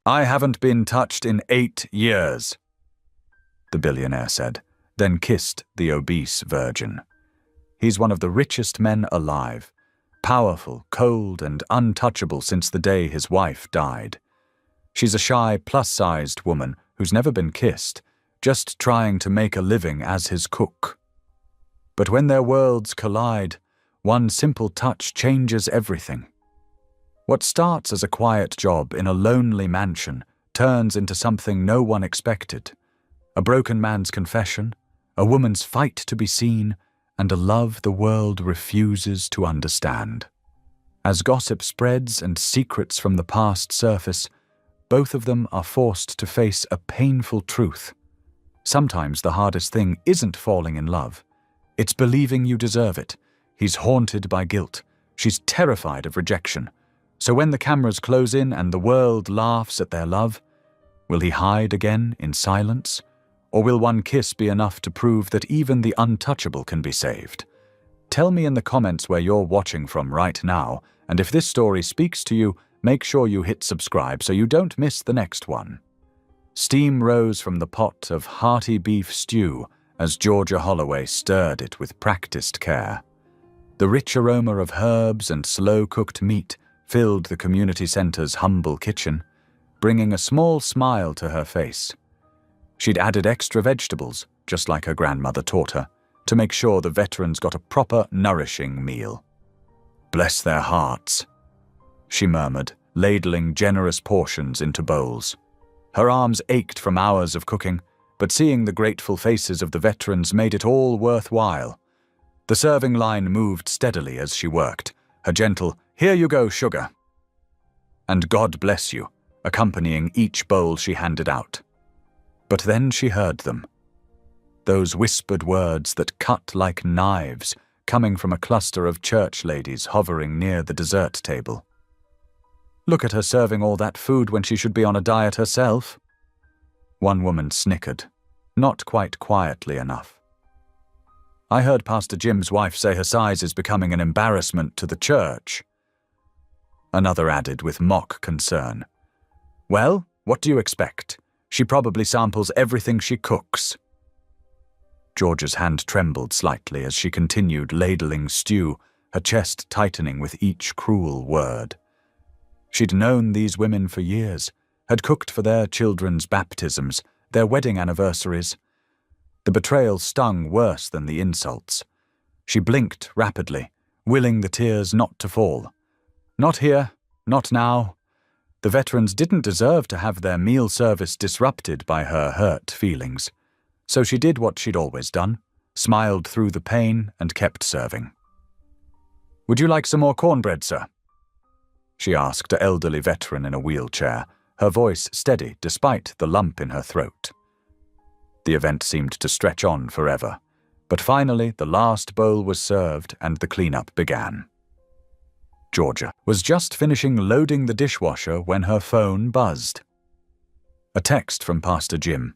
I haven't been touched in 8 years, the billionaire said, then kissed the obese virgin. He's one of the richest men alive, powerful, cold, and untouchable since the day his wife died. She's a shy, plus-sized woman who's never been kissed, just trying to make a living as his cook. But when their worlds collide, one simple touch changes everything. What starts as a quiet job in a lonely mansion turns into something no one expected. A broken man's confession, a woman's fight to be seen, and a love the world refuses to understand. As gossip spreads and secrets from the past surface, both of them are forced to face a painful truth. Sometimes the hardest thing isn't falling in love. It's believing you deserve it. He's haunted by guilt. She's terrified of rejection. So when the cameras close in and the world laughs at their love, will he hide again in silence? Or will one kiss be enough to prove that even the untouchable can be saved? Tell me in the comments where you're watching from right now, and if this story speaks to you, make sure you hit subscribe so you don't miss the next one. Steam rose from the pot of hearty beef stew as Georgia Holloway stirred it with practiced care. The rich aroma of herbs and slow-cooked meat filled the community center's humble kitchen, bringing a small smile to her face. She'd added extra vegetables, just like her grandmother taught her, to make sure the veterans got a proper, nourishing meal. "Bless their hearts," she murmured, ladling generous portions into bowls. Her arms ached from hours of cooking, but seeing the grateful faces of the veterans made it all worthwhile. The serving line moved steadily as she worked, her gentle, "Here you go, sugar," and "God bless you," accompanying each bowl she handed out. But then she heard them. Those whispered words that cut like knives coming from a cluster of church ladies hovering near the dessert table. Look at her serving all that food when she should be on a diet herself. One woman snickered, not quite quietly enough. I heard Pastor Jim's wife say her size is becoming an embarrassment to the church. Another added with mock concern. Well, what do you expect? She probably samples everything she cooks. Georgia's hand trembled slightly as she continued ladling stew, her chest tightening with each cruel word. She'd known these women for years, had cooked for their children's baptisms, their wedding anniversaries. The betrayal stung worse than the insults. She blinked rapidly, willing the tears not to fall. Not here, not now. The veterans didn't deserve to have their meal service disrupted by her hurt feelings. So she did what she'd always done, smiled through the pain, and kept serving. "Would you like some more cornbread, sir?" she asked an elderly veteran in a wheelchair, her voice steady despite the lump in her throat. The event seemed to stretch on forever, but finally the last bowl was served and the cleanup began. Georgia was just finishing loading the dishwasher when her phone buzzed. A text from Pastor Jim.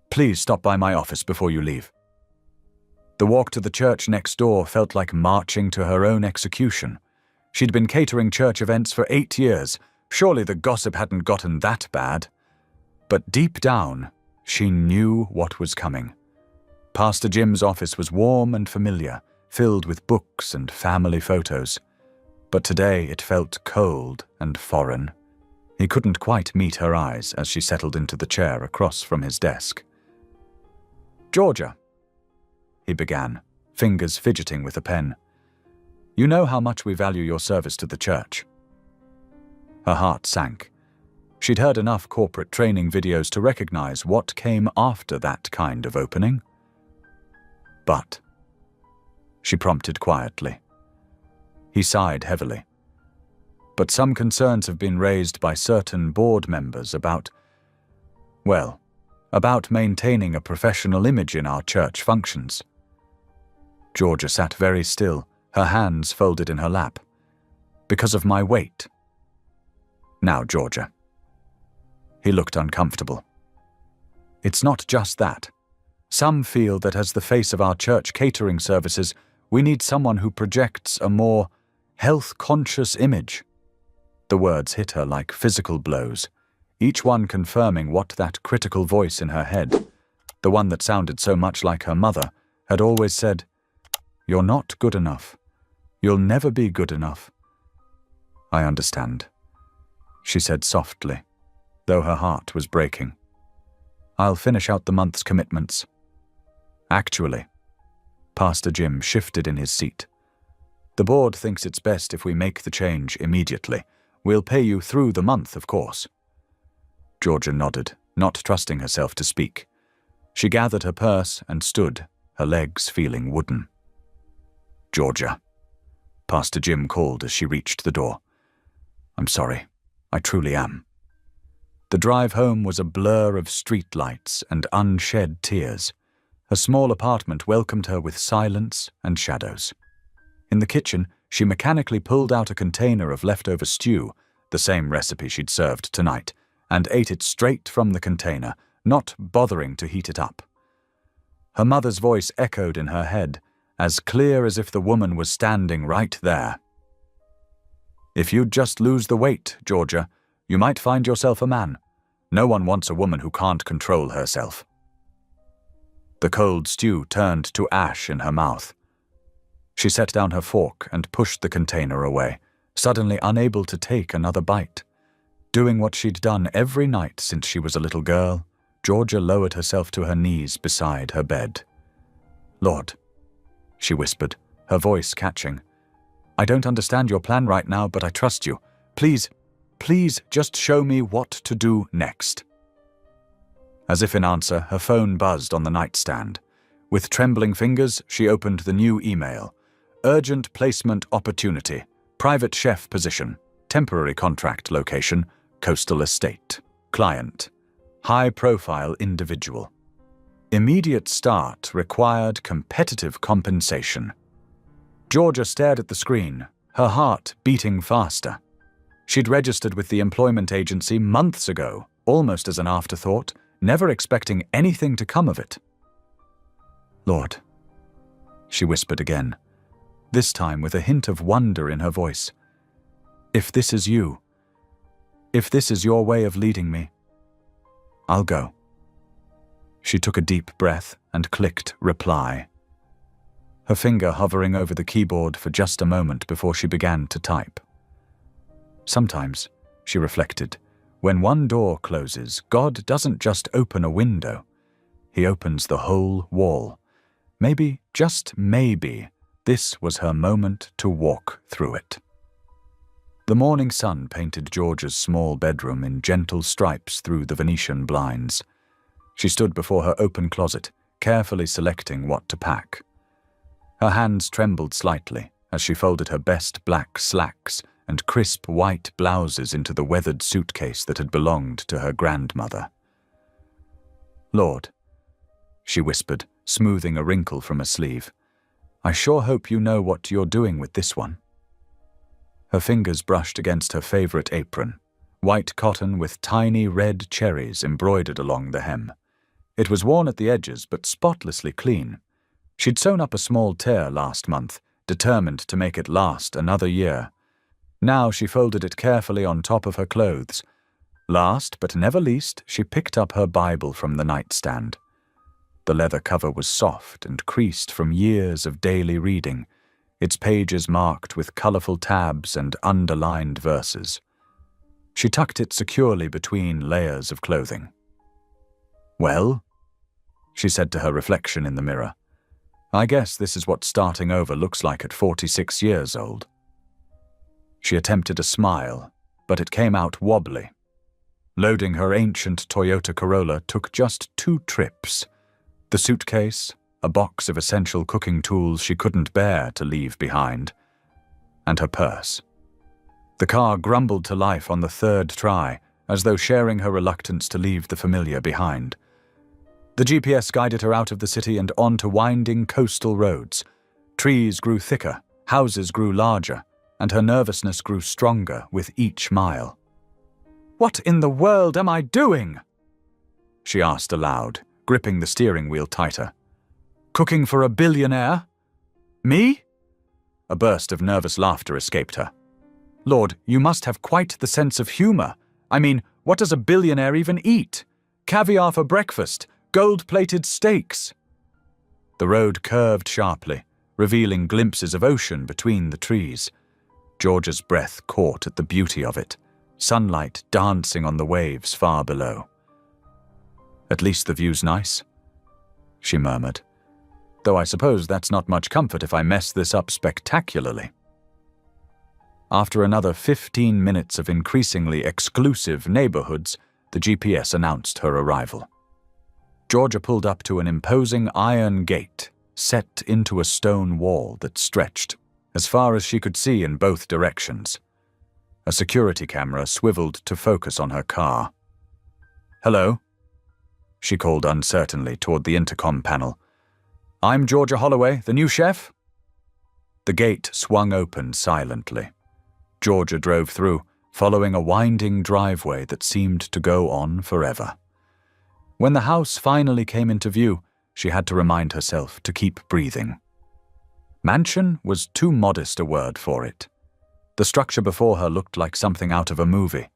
"Please stop by my office before you leave." The walk to the church next door felt like marching to her own execution. She'd been catering church events for 8 years. Surely the gossip hadn't gotten that bad. But deep down, she knew what was coming. Pastor Jim's office was warm and familiar, filled with books and family photos. But today it felt cold and foreign. He couldn't quite meet her eyes as she settled into the chair across from his desk. "Georgia," he began, fingers fidgeting with a pen. "You know how much we value your service to the church." Her heart sank. She'd heard enough corporate training videos to recognize what came after that kind of opening. "But," she prompted quietly. He sighed heavily. "But some concerns have been raised by certain board members about maintaining a professional image in our church functions." Georgia sat very still, her hands folded in her lap. "Because of my weight." "Now, Georgia." He looked uncomfortable. "It's not just that. Some feel that as the face of our church catering services, we need someone who projects a more health-conscious image." The words hit her like physical blows. each one confirming what that critical voice in her head, the one that sounded so much like her mother, had always said, "You're not good enough. You'll never be good enough." "I understand," she said softly, though her heart was breaking. "I'll finish out the month's commitments." "Actually," Pastor Jim shifted in his seat, "the board thinks it's best if we make the change immediately. We'll pay you through the month, of course." Georgia nodded, not trusting herself to speak. She gathered her purse and stood, her legs feeling wooden. "Georgia," Pastor Jim called as she reached the door. "I'm sorry. I truly am." The drive home was a blur of streetlights and unshed tears. Her small apartment welcomed her with silence and shadows. In the kitchen, she mechanically pulled out a container of leftover stew, the same recipe she'd served tonight, and ate it straight from the container, not bothering to heat it up. Her mother's voice echoed in her head, as clear as if the woman was standing right there. "If you'd just lose the weight, Georgia, you might find yourself a man. No one wants a woman who can't control herself." The cold stew turned to ash in her mouth. She set down her fork and pushed the container away, suddenly unable to take another bite. Doing what she'd done every night since she was a little girl, Georgia lowered herself to her knees beside her bed. "Lord," she whispered, her voice catching, "I don't understand your plan right now, but I trust you. Please, please just show me what to do next." As if in answer, her phone buzzed on the nightstand. With trembling fingers, she opened the new email. "Urgent placement opportunity. Private chef position. Temporary contract location. Coastal estate. Client. High-profile individual. Immediate start required competitive compensation." Georgia stared at the screen, her heart beating faster. She'd registered with the employment agency months ago, almost as an afterthought, never expecting anything to come of it. "Lord," she whispered again, this time with a hint of wonder in her voice, "if this is you, if this is your way of leading me, I'll go." She took a deep breath and clicked reply, her finger hovering over the keyboard for just a moment before she began to type. Sometimes, she reflected, when one door closes, God doesn't just open a window. He opens the whole wall. Maybe, just maybe, this was her moment to walk through it. The morning sun painted Georgia's small bedroom in gentle stripes through the Venetian blinds. She stood before her open closet, carefully selecting what to pack. Her hands trembled slightly as she folded her best black slacks and crisp white blouses into the weathered suitcase that had belonged to her grandmother. "Lord," she whispered, smoothing a wrinkle from a sleeve, "I sure hope you know what you're doing with this one." Her fingers brushed against her favorite apron, white cotton with tiny red cherries embroidered along the hem. It was worn at the edges but spotlessly clean. She'd sewn up a small tear last month, determined to make it last another year. Now she folded it carefully on top of her clothes. Last but never least, she picked up her Bible from the nightstand. The leather cover was soft and creased from years of daily reading, its pages marked with colorful tabs and underlined verses. She tucked it securely between layers of clothing. "Well," she said to her reflection in the mirror, "I guess this is what starting over looks like at 46 years old." She attempted a smile, but it came out wobbly. Loading her ancient Toyota Corolla took just 2 trips. The suitcase, a box of essential cooking tools she couldn't bear to leave behind, and her purse. The car grumbled to life on the 3rd try, as though sharing her reluctance to leave the familiar behind. The GPS guided her out of the city and onto winding coastal roads. Trees grew thicker, houses grew larger, and her nervousness grew stronger with each mile. "What in the world am I doing?" she asked aloud, gripping the steering wheel tighter. "Cooking for a billionaire? Me?" A burst of nervous laughter escaped her. "Lord, you must have quite the sense of humor. I mean, What does a billionaire even eat? Caviar for breakfast, gold-plated steaks. The road curved sharply, revealing glimpses of ocean between the trees. Georgia's breath caught at the beauty of it, sunlight dancing on the waves far below. At least the view's nice, she murmured, though I suppose that's not much comfort if I mess this up spectacularly. After another 15 minutes of increasingly exclusive neighborhoods, the GPS announced her arrival. Georgia pulled up to an imposing iron gate set into a stone wall that stretched as far as she could see in both directions. A security camera swiveled to focus on her car. "Hello?" she called uncertainly toward the intercom panel. "I'm Georgia Holloway, the new chef?" The gate swung open silently. Georgia drove through, following a winding driveway that seemed to go on forever. When the house finally came into view, she had to remind herself to keep breathing. Mansion was too modest a word for it. The structure before her looked like something out of a movie,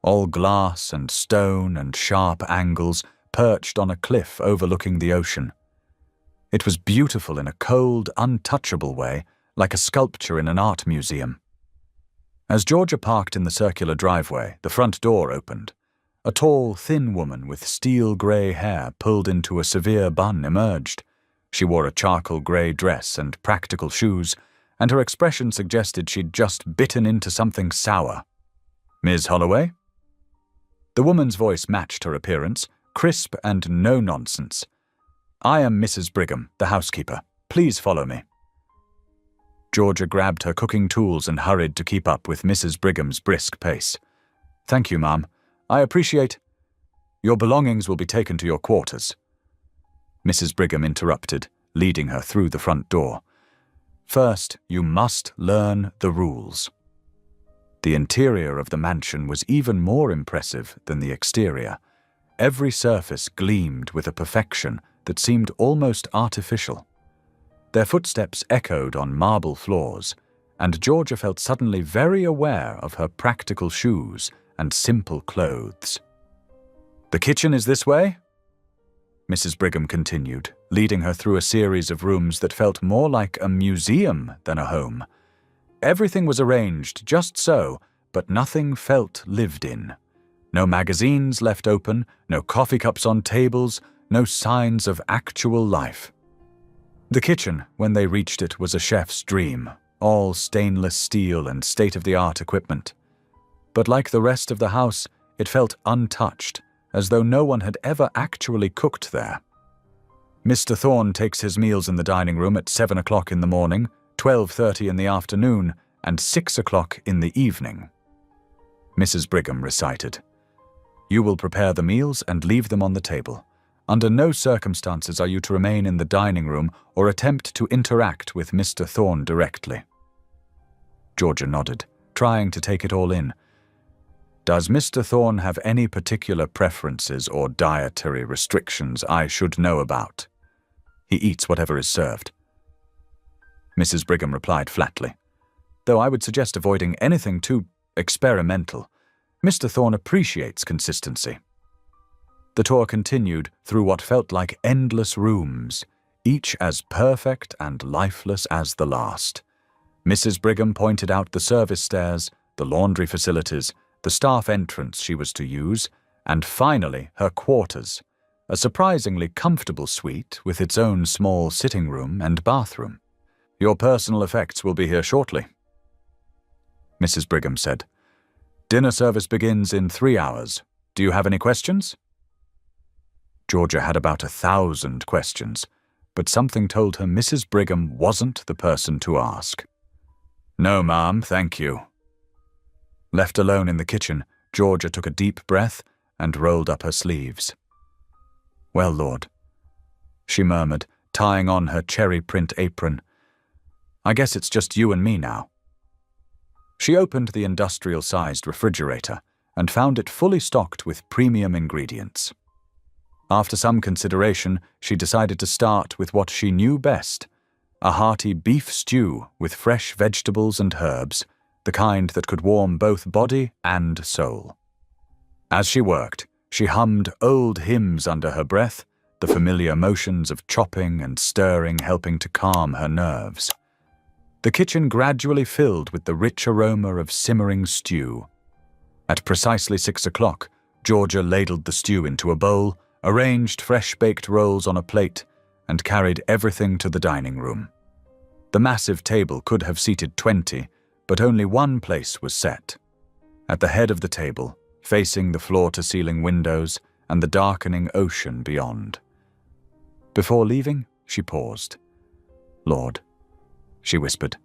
all glass and stone and sharp angles, perched on a cliff overlooking the ocean. It was beautiful in a cold, untouchable way, like a sculpture in an art museum. As Georgia parked in the circular driveway, the front door opened. A tall, thin woman with steel-grey hair pulled into a severe bun emerged. She wore a charcoal-grey dress and practical shoes, and her expression suggested she'd just bitten into something sour. "Ms. Holloway?" The woman's voice matched her appearance, crisp and no-nonsense. "I am Mrs. Brigham, the housekeeper. Please follow me." Georgia grabbed her cooking tools and hurried to keep up with Mrs. Brigham's brisk pace. "Thank you, ma'am. I appreciate—" "Your belongings will be taken to your quarters." Mrs. Brigham interrupted, leading her through the front door. "First, you must learn the rules." The interior of the mansion was even more impressive than the exterior. Every surface gleamed with a perfection that seemed almost artificial. Their footsteps echoed on marble floors, and Georgia felt suddenly very aware of her practical shoes and simple clothes. "The kitchen is this way?" Mrs. Brigham continued, leading her through a series of rooms that felt more like a museum than a home. Everything was arranged just so, but nothing felt lived in. No magazines left open, no coffee cups on tables, no signs of actual life. The kitchen, when they reached it, was a chef's dream, all stainless steel and state-of-the-art equipment. But like the rest of the house, it felt untouched, as though no one had ever actually cooked there. "Mr. Thorne takes his meals in the dining room at 7 o'clock in the morning, 12:30 in the afternoon, and 6 o'clock in the evening," Mrs. Brigham recited. "You will prepare the meals and leave them on the table. Under no circumstances are you to remain in the dining room or attempt to interact with Mr. Thorne directly." Georgia nodded, trying to take it all in. "Does Mr. Thorne have any particular preferences or dietary restrictions I should know about?" "He eats whatever is served," Mrs. Brigham replied flatly. "Though I would suggest avoiding anything too experimental. Mr. Thorne appreciates consistency." The tour continued through what felt like endless rooms, each as perfect and lifeless as the last. Mrs. Brigham pointed out the service stairs, the laundry facilities, the staff entrance she was to use, and finally her quarters, a surprisingly comfortable suite with its own small sitting room and bathroom. "Your personal effects will be here shortly," Mrs. Brigham said. "Dinner service begins in 3 hours. Do you have any questions?" Georgia had about 1,000 questions, but something told her Mrs. Brigham wasn't the person to ask. "No, ma'am, thank you." Left alone in the kitchen, Georgia took a deep breath and rolled up her sleeves. "Well, Lord," she murmured, tying on her cherry print apron. "I guess it's just you and me now." She opened the industrial-sized refrigerator and found it fully stocked with premium ingredients. After some consideration, she decided to start with what she knew best, a hearty beef stew with fresh vegetables and herbs, the kind that could warm both body and soul. As she worked, she hummed old hymns under her breath, the familiar motions of chopping and stirring helping to calm her nerves. The kitchen gradually filled with the rich aroma of simmering stew. At precisely 6 o'clock, Georgia ladled the stew into a bowl, arranged fresh-baked rolls on a plate, and carried everything to the dining room. The massive table could have seated 20, but only one place was set. At the head of the table, facing the floor-to-ceiling windows and the darkening ocean beyond. Before leaving, she paused. "Lord," she whispered,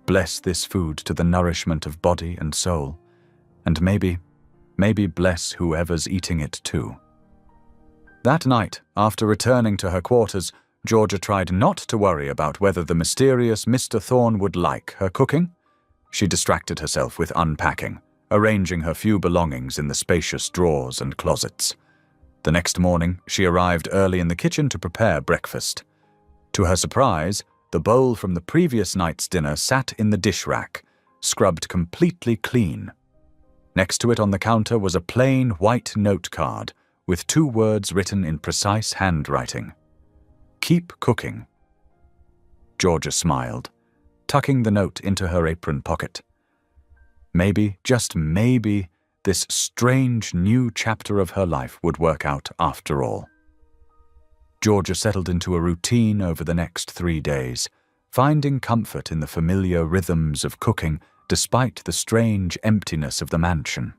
"bless this food to the nourishment of body and soul, and maybe bless whoever's eating it too." That night, after returning to her quarters, Georgia tried not to worry about whether the mysterious Mr. Thorne would like her cooking. She distracted herself with unpacking, arranging her few belongings in the spacious drawers and closets. The next morning, she arrived early in the kitchen to prepare breakfast. To her surprise, the bowl from the previous night's dinner sat in the dish rack, scrubbed completely clean. Next to it on the counter was a plain white note card with 2 words written in precise handwriting. "Keep cooking." Georgia smiled, tucking the note into her apron pocket. Maybe, just maybe, this strange new chapter of her life would work out after all. Georgia settled into a routine over the next 3 days, finding comfort in the familiar rhythms of cooking despite the strange emptiness of the mansion.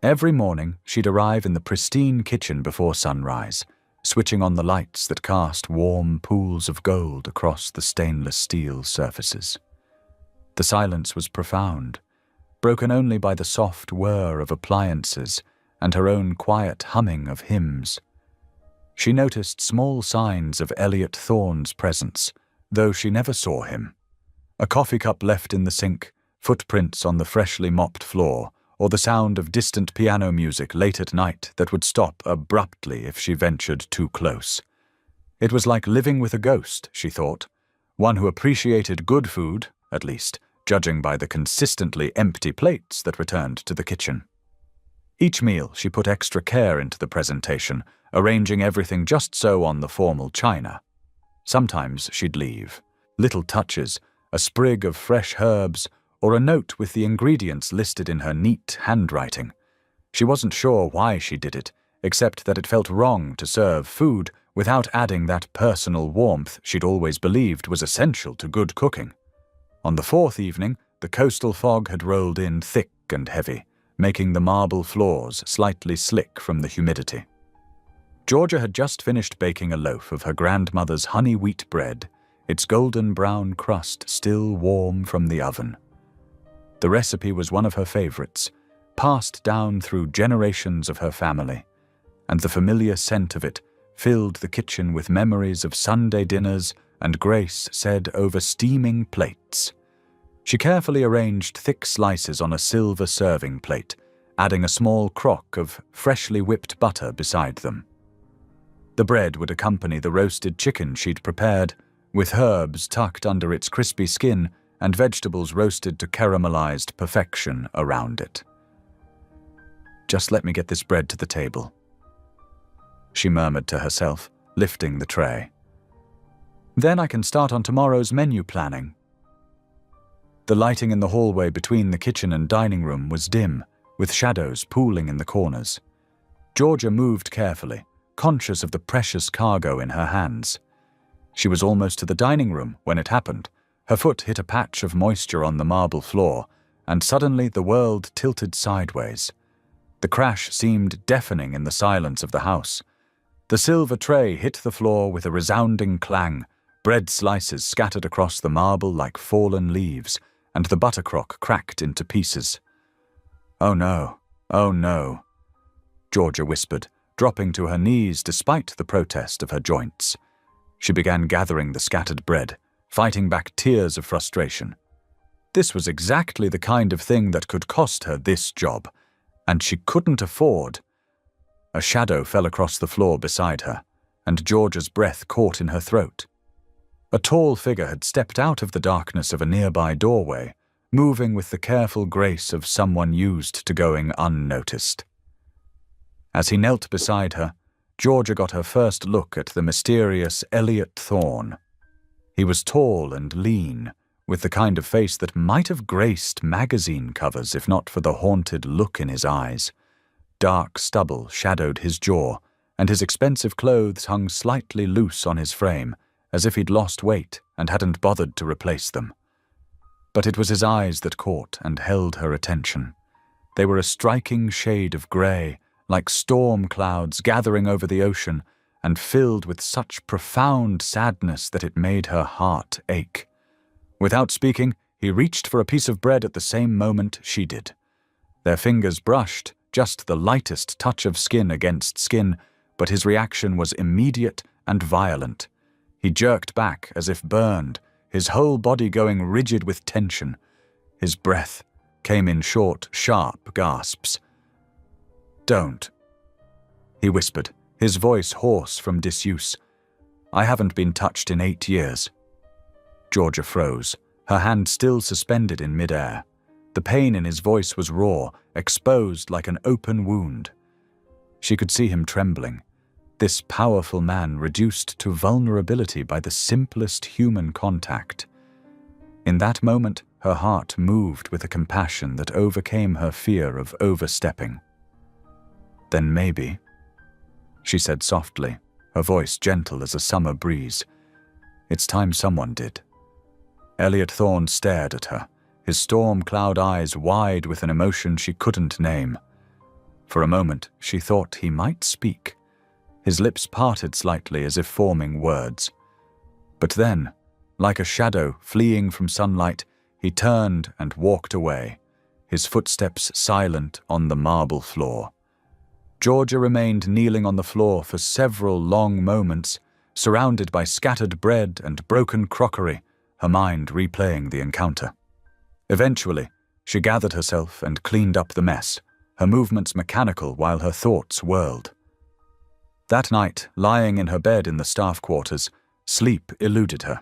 Every morning, she'd arrive in the pristine kitchen before sunrise, switching on the lights that cast warm pools of gold across the stainless steel surfaces. The silence was profound, broken only by the soft whir of appliances and her own quiet humming of hymns. She noticed small signs of Elliot Thorne's presence, though she never saw him. A coffee cup left in the sink, footprints on the freshly mopped floor, or the sound of distant piano music late at night that would stop abruptly if she ventured too close. It was like living with a ghost, she thought, one who appreciated good food, at least, judging by the consistently empty plates that returned to the kitchen. Each meal she put extra care into the presentation, arranging everything just so on the formal china. Sometimes she'd leave. Little touches, a sprig of fresh herbs, or a note with the ingredients listed in her neat handwriting. She wasn't sure why she did it, except that it felt wrong to serve food without adding that personal warmth she'd always believed was essential to good cooking. On the 4th evening, the coastal fog had rolled in thick and heavy, making the marble floors slightly slick from the humidity. Georgia had just finished baking a loaf of her grandmother's honey wheat bread, its golden brown crust still warm from the oven. The recipe was one of her favorites, passed down through generations of her family, and the familiar scent of it filled the kitchen with memories of Sunday dinners and grace said over steaming plates. She carefully arranged thick slices on a silver serving plate, adding a small crock of freshly whipped butter beside them. The bread would accompany the roasted chicken she'd prepared, with herbs tucked under its crispy skin and vegetables roasted to caramelized perfection around it. "Just let me get this bread to the table," she murmured to herself, lifting the tray. "Then I can start on tomorrow's menu planning." The lighting in the hallway between the kitchen and dining room was dim, with shadows pooling in the corners. Georgia moved carefully, conscious of the precious cargo in her hands. She was almost to the dining room when it happened. Her foot hit a patch of moisture on the marble floor, and suddenly the world tilted sideways. The crash seemed deafening in the silence of the house. The silver tray hit the floor with a resounding clang, bread slices scattered across the marble like fallen leaves, and the butter crock cracked into pieces. "Oh no, oh no," Georgia whispered, dropping to her knees despite the protest of her joints. She began gathering the scattered bread, fighting back tears of frustration. This was exactly the kind of thing that could cost her this job, and she couldn't afford. A shadow fell across the floor beside her, and Georgia's breath caught in her throat. A tall figure had stepped out of the darkness of a nearby doorway, moving with the careful grace of someone used to going unnoticed. As he knelt beside her, Georgia got her first look at the mysterious Elliot Thorne. He was tall and lean, with the kind of face that might have graced magazine covers if not for the haunted look in his eyes. Dark stubble shadowed his jaw, and his expensive clothes hung slightly loose on his frame, as if he'd lost weight and hadn't bothered to replace them. But it was his eyes that caught and held her attention. They were a striking shade of grey, like storm clouds gathering over the ocean, and filled with such profound sadness that it made her heart ache. Without speaking, he reached for a piece of bread at the same moment she did. Their fingers brushed, just the lightest touch of skin against skin, but his reaction was immediate and violent. He jerked back as if burned, his whole body going rigid with tension. His breath came in short, sharp gasps. "Don't," he whispered, his voice hoarse from disuse. "I haven't been touched in 8 years." Georgia froze, her hand still suspended in midair. The pain in his voice was raw, exposed like an open wound. She could see him trembling. This powerful man reduced to vulnerability by the simplest human contact. In that moment, her heart moved with a compassion that overcame her fear of overstepping. "Then maybe," she said softly, her voice gentle as a summer breeze, "it's time someone did." Elliot Thorne stared at her, his storm cloud eyes wide with an emotion she couldn't name. For a moment, she thought he might speak. His lips parted slightly as if forming words. But then, like a shadow fleeing from sunlight, he turned and walked away, his footsteps silent on the marble floor. Georgia remained kneeling on the floor for several long moments, surrounded by scattered bread and broken crockery, her mind replaying the encounter. Eventually, she gathered herself and cleaned up the mess, her movements mechanical while her thoughts whirled. That night, lying in her bed in the staff quarters, sleep eluded her.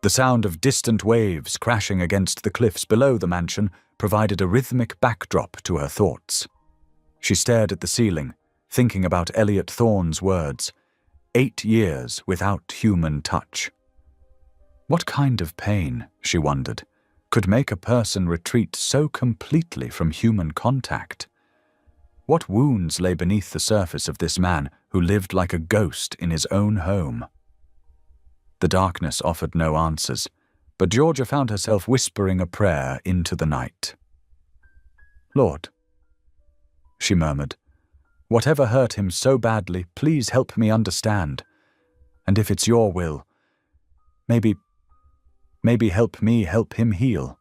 The sound of distant waves crashing against the cliffs below the mansion provided a rhythmic backdrop to her thoughts. She stared at the ceiling, thinking about Elliot Thorne's words, 8 years without human touch. What kind of pain, she wondered, could make a person retreat so completely from human contact? What wounds lay beneath the surface of this man who lived like a ghost in his own home? The darkness offered no answers, but Georgia found herself whispering a prayer into the night. "Lord," she murmured, "whatever hurt him so badly, please help me understand. And if it's your will, maybe help me help him heal."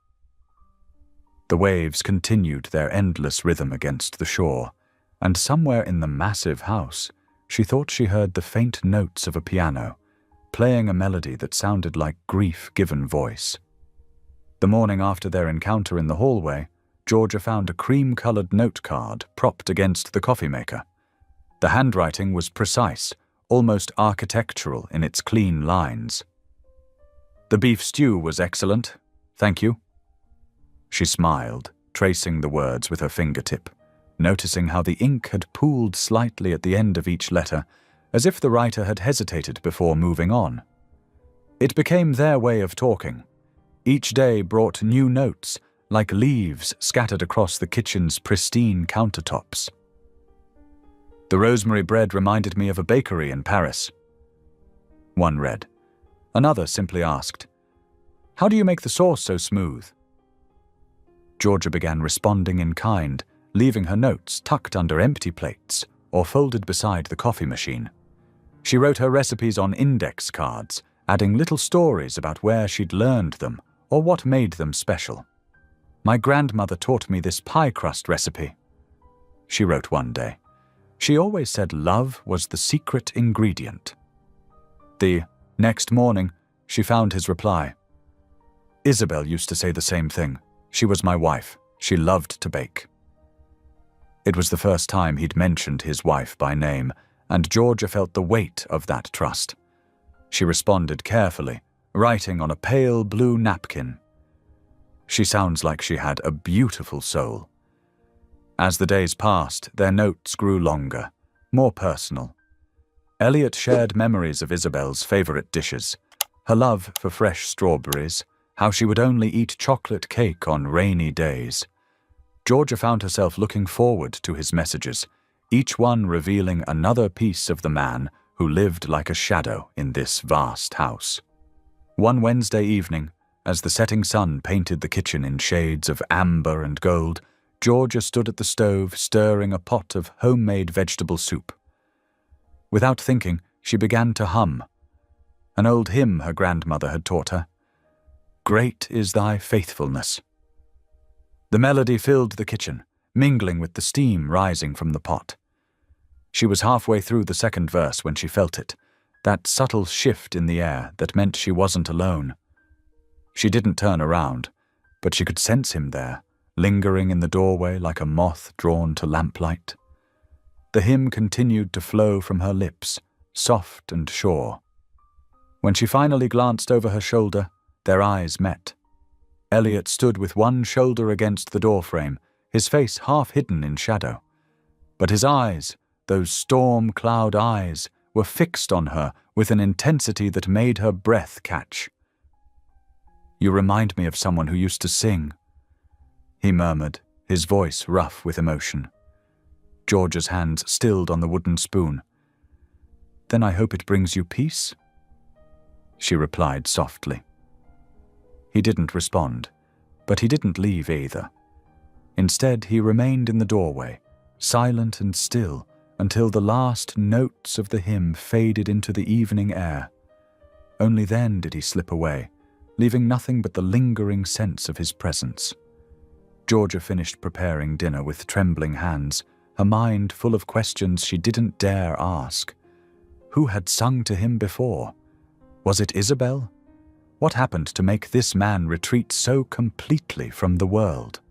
The waves continued their endless rhythm against the shore, and somewhere in the massive house, she thought she heard the faint notes of a piano, playing a melody that sounded like grief-given voice. The morning after their encounter in the hallway, Georgia found a cream-colored note card propped against the coffee maker. The handwriting was precise, almost architectural in its clean lines. "The beef stew was excellent, thank you." She smiled, tracing the words with her fingertip, noticing how the ink had pooled slightly at the end of each letter, as if the writer had hesitated before moving on. It became their way of talking. Each day brought new notes, like leaves scattered across the kitchen's pristine countertops. "The rosemary bread reminded me of a bakery in Paris," one read. Another simply asked, "How do you make the sauce so smooth?" Georgia began responding in kind, leaving her notes tucked under empty plates or folded beside the coffee machine. She wrote her recipes on index cards, adding little stories about where she'd learned them or what made them special. "My grandmother taught me this pie crust recipe," she wrote one day. "She always said love was the secret ingredient." The next morning, she found his reply. "Isabel used to say the same thing. She was my wife. She loved to bake." It was the first time he'd mentioned his wife by name, and Georgia felt the weight of that trust. She responded carefully, writing on a pale blue napkin, "She sounds like she had a beautiful soul." As the days passed, their notes grew longer, more personal. Elliot shared memories of Isabel's favorite dishes, her love for fresh strawberries, how she would only eat chocolate cake on rainy days. Georgia found herself looking forward to his messages, each one revealing another piece of the man who lived like a shadow in this vast house. One Wednesday evening, as the setting sun painted the kitchen in shades of amber and gold, Georgia stood at the stove stirring a pot of homemade vegetable soup. Without thinking, she began to hum. An old hymn her grandmother had taught her. "Great is thy faithfulness." The melody filled the kitchen, mingling with the steam rising from the pot. She was halfway through the second verse when she felt it, that subtle shift in the air that meant she wasn't alone. She didn't turn around, but she could sense him there, lingering in the doorway like a moth drawn to lamplight. The hymn continued to flow from her lips, soft and sure. When she finally glanced over her shoulder, their eyes met. Elliot stood with one shoulder against the doorframe, his face half hidden in shadow. But his eyes, those storm cloud eyes, were fixed on her with an intensity that made her breath catch. "You remind me of someone who used to sing," he murmured, his voice rough with emotion. Georgia's hands stilled on the wooden spoon. "Then I hope it brings you peace?" she replied softly. He didn't respond, but he didn't leave either. Instead, he remained in the doorway, silent and still, until the last notes of the hymn faded into the evening air. Only then did he slip away, leaving nothing but the lingering sense of his presence. Georgia finished preparing dinner with trembling hands, her mind full of questions she didn't dare ask. Who had sung to him before? Was it Isabel? What happened to make this man retreat so completely from the world?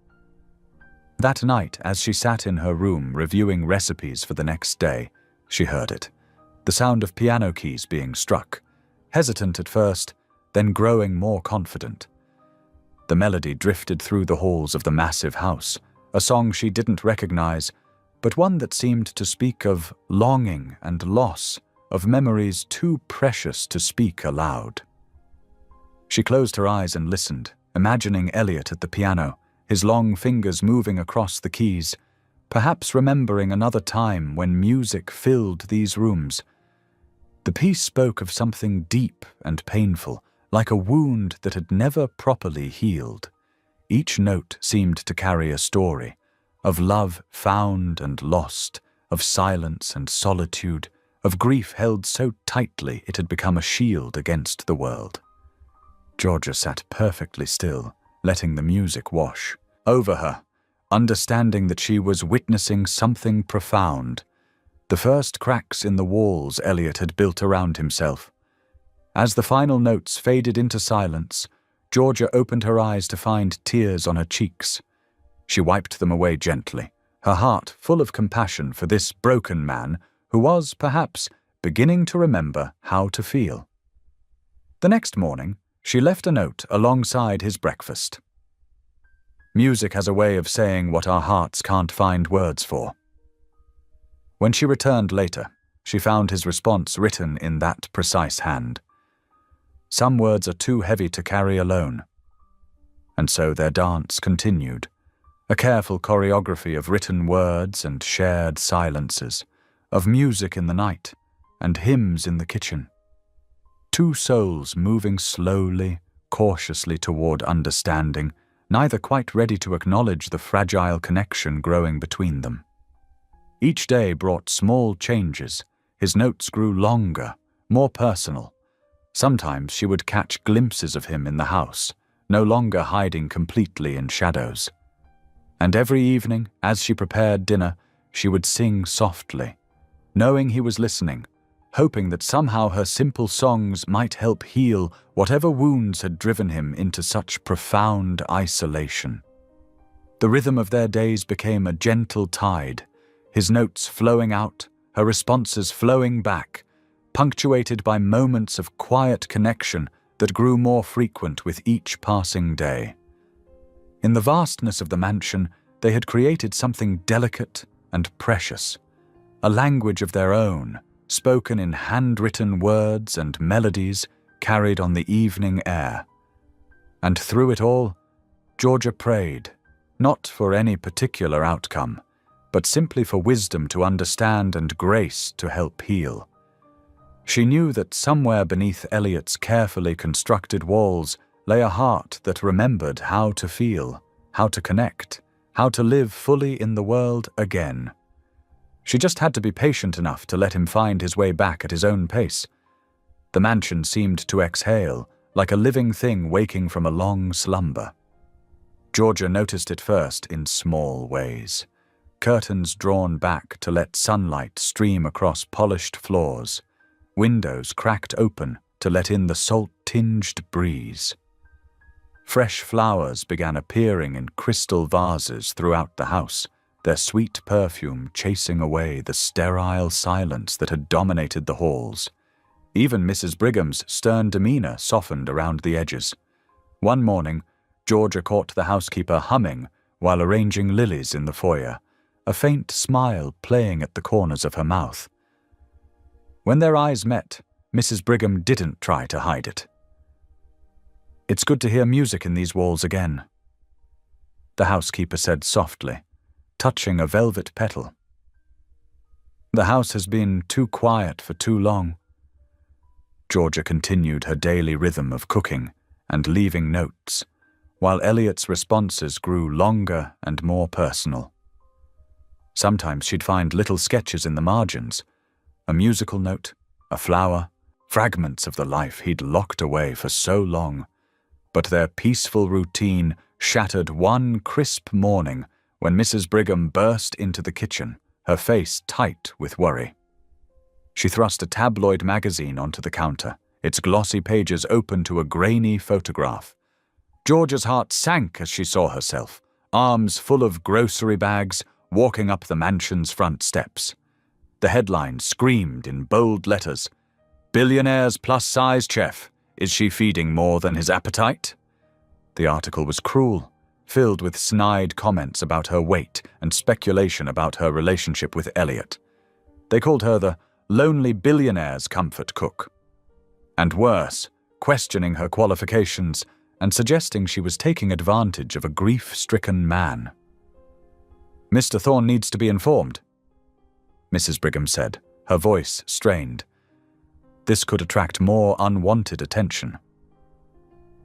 That night, as she sat in her room reviewing recipes for the next day, she heard it, the sound of piano keys being struck, hesitant at first, then growing more confident. The melody drifted through the halls of the massive house, a song she didn't recognize, but one that seemed to speak of longing and loss, of memories too precious to speak aloud. She closed her eyes and listened, imagining Elliot at the piano, his long fingers moving across the keys, perhaps remembering another time when music filled these rooms. The piece spoke of something deep and painful, like a wound that had never properly healed. Each note seemed to carry a story, of love found and lost, of silence and solitude, of grief held so tightly it had become a shield against the world. Georgia sat perfectly still, letting the music wash over her, understanding that she was witnessing something profound, the first cracks in the walls Elliot had built around himself. As the final notes faded into silence, Georgia opened her eyes to find tears on her cheeks. She wiped them away gently, her heart full of compassion for this broken man who was, perhaps, beginning to remember how to feel. The next morning, she left a note alongside his breakfast. Music has a way of saying what our hearts can't find words for. When she returned later, she found his response written in that precise hand. Some words are too heavy to carry alone. And so their dance continued, a careful choreography of written words and shared silences, of music in the night and hymns in the kitchen. Two souls moving slowly, cautiously toward understanding, neither quite ready to acknowledge the fragile connection growing between them. Each day brought small changes. His notes grew longer, more personal. Sometimes she would catch glimpses of him in the house, no longer hiding completely in shadows. And every evening, as she prepared dinner, she would sing softly, knowing he was listening, hoping that somehow her simple songs might help heal whatever wounds had driven him into such profound isolation. The rhythm of their days became a gentle tide, his notes flowing out, her responses flowing back, punctuated by moments of quiet connection that grew more frequent with each passing day. In the vastness of the mansion, They had created something delicate and precious, a language of their own, spoken in handwritten words and melodies carried on the evening air. And through it all, Georgia prayed, not for any particular outcome, but simply for wisdom to understand and grace to help heal. She knew that somewhere beneath Elliot's carefully constructed walls lay a heart that remembered how to feel, how to connect, how to live fully in the world again. She just had to be patient enough to let him find his way back at his own pace. The mansion seemed to exhale, like a living thing waking from a long slumber. Georgia noticed it first in small ways. Curtains drawn back to let sunlight stream across polished floors, windows cracked open to let in the salt-tinged breeze. Fresh flowers began appearing in crystal vases throughout the house, their sweet perfume chasing away the sterile silence that had dominated the halls. Even Mrs. Brigham's stern demeanor softened around the edges. One morning, Georgia caught the housekeeper humming while arranging lilies in the foyer, a faint smile playing at the corners of her mouth. When their eyes met, Mrs. Brigham didn't try to hide it. "It's good to hear music in these walls again," the housekeeper said softly, touching a velvet petal. "The house has been too quiet for too long." Georgia continued her daily rhythm of cooking and leaving notes, while Elliot's responses grew longer and more personal. Sometimes she'd find little sketches in the margins, a musical note, a flower, fragments of the life he'd locked away for so long. But their peaceful routine shattered one crisp morning when Mrs. Brigham burst into the kitchen, her face tight with worry. She thrust a tabloid magazine onto the counter, its glossy pages open to a grainy photograph. Georgia's heart sank as she saw herself, arms full of grocery bags, walking up the mansion's front steps. The headline screamed in bold letters, "Billionaire's plus-size chef. Is she feeding more than his appetite?" The article was cruel, filled with snide comments about her weight and speculation about her relationship with Elliot. They called her the lonely billionaire's comfort cook. And worse, questioning her qualifications and suggesting she was taking advantage of a grief-stricken man. "Mr. Thorne needs to be informed," Mrs. Brigham said, her voice strained. This could attract more unwanted attention.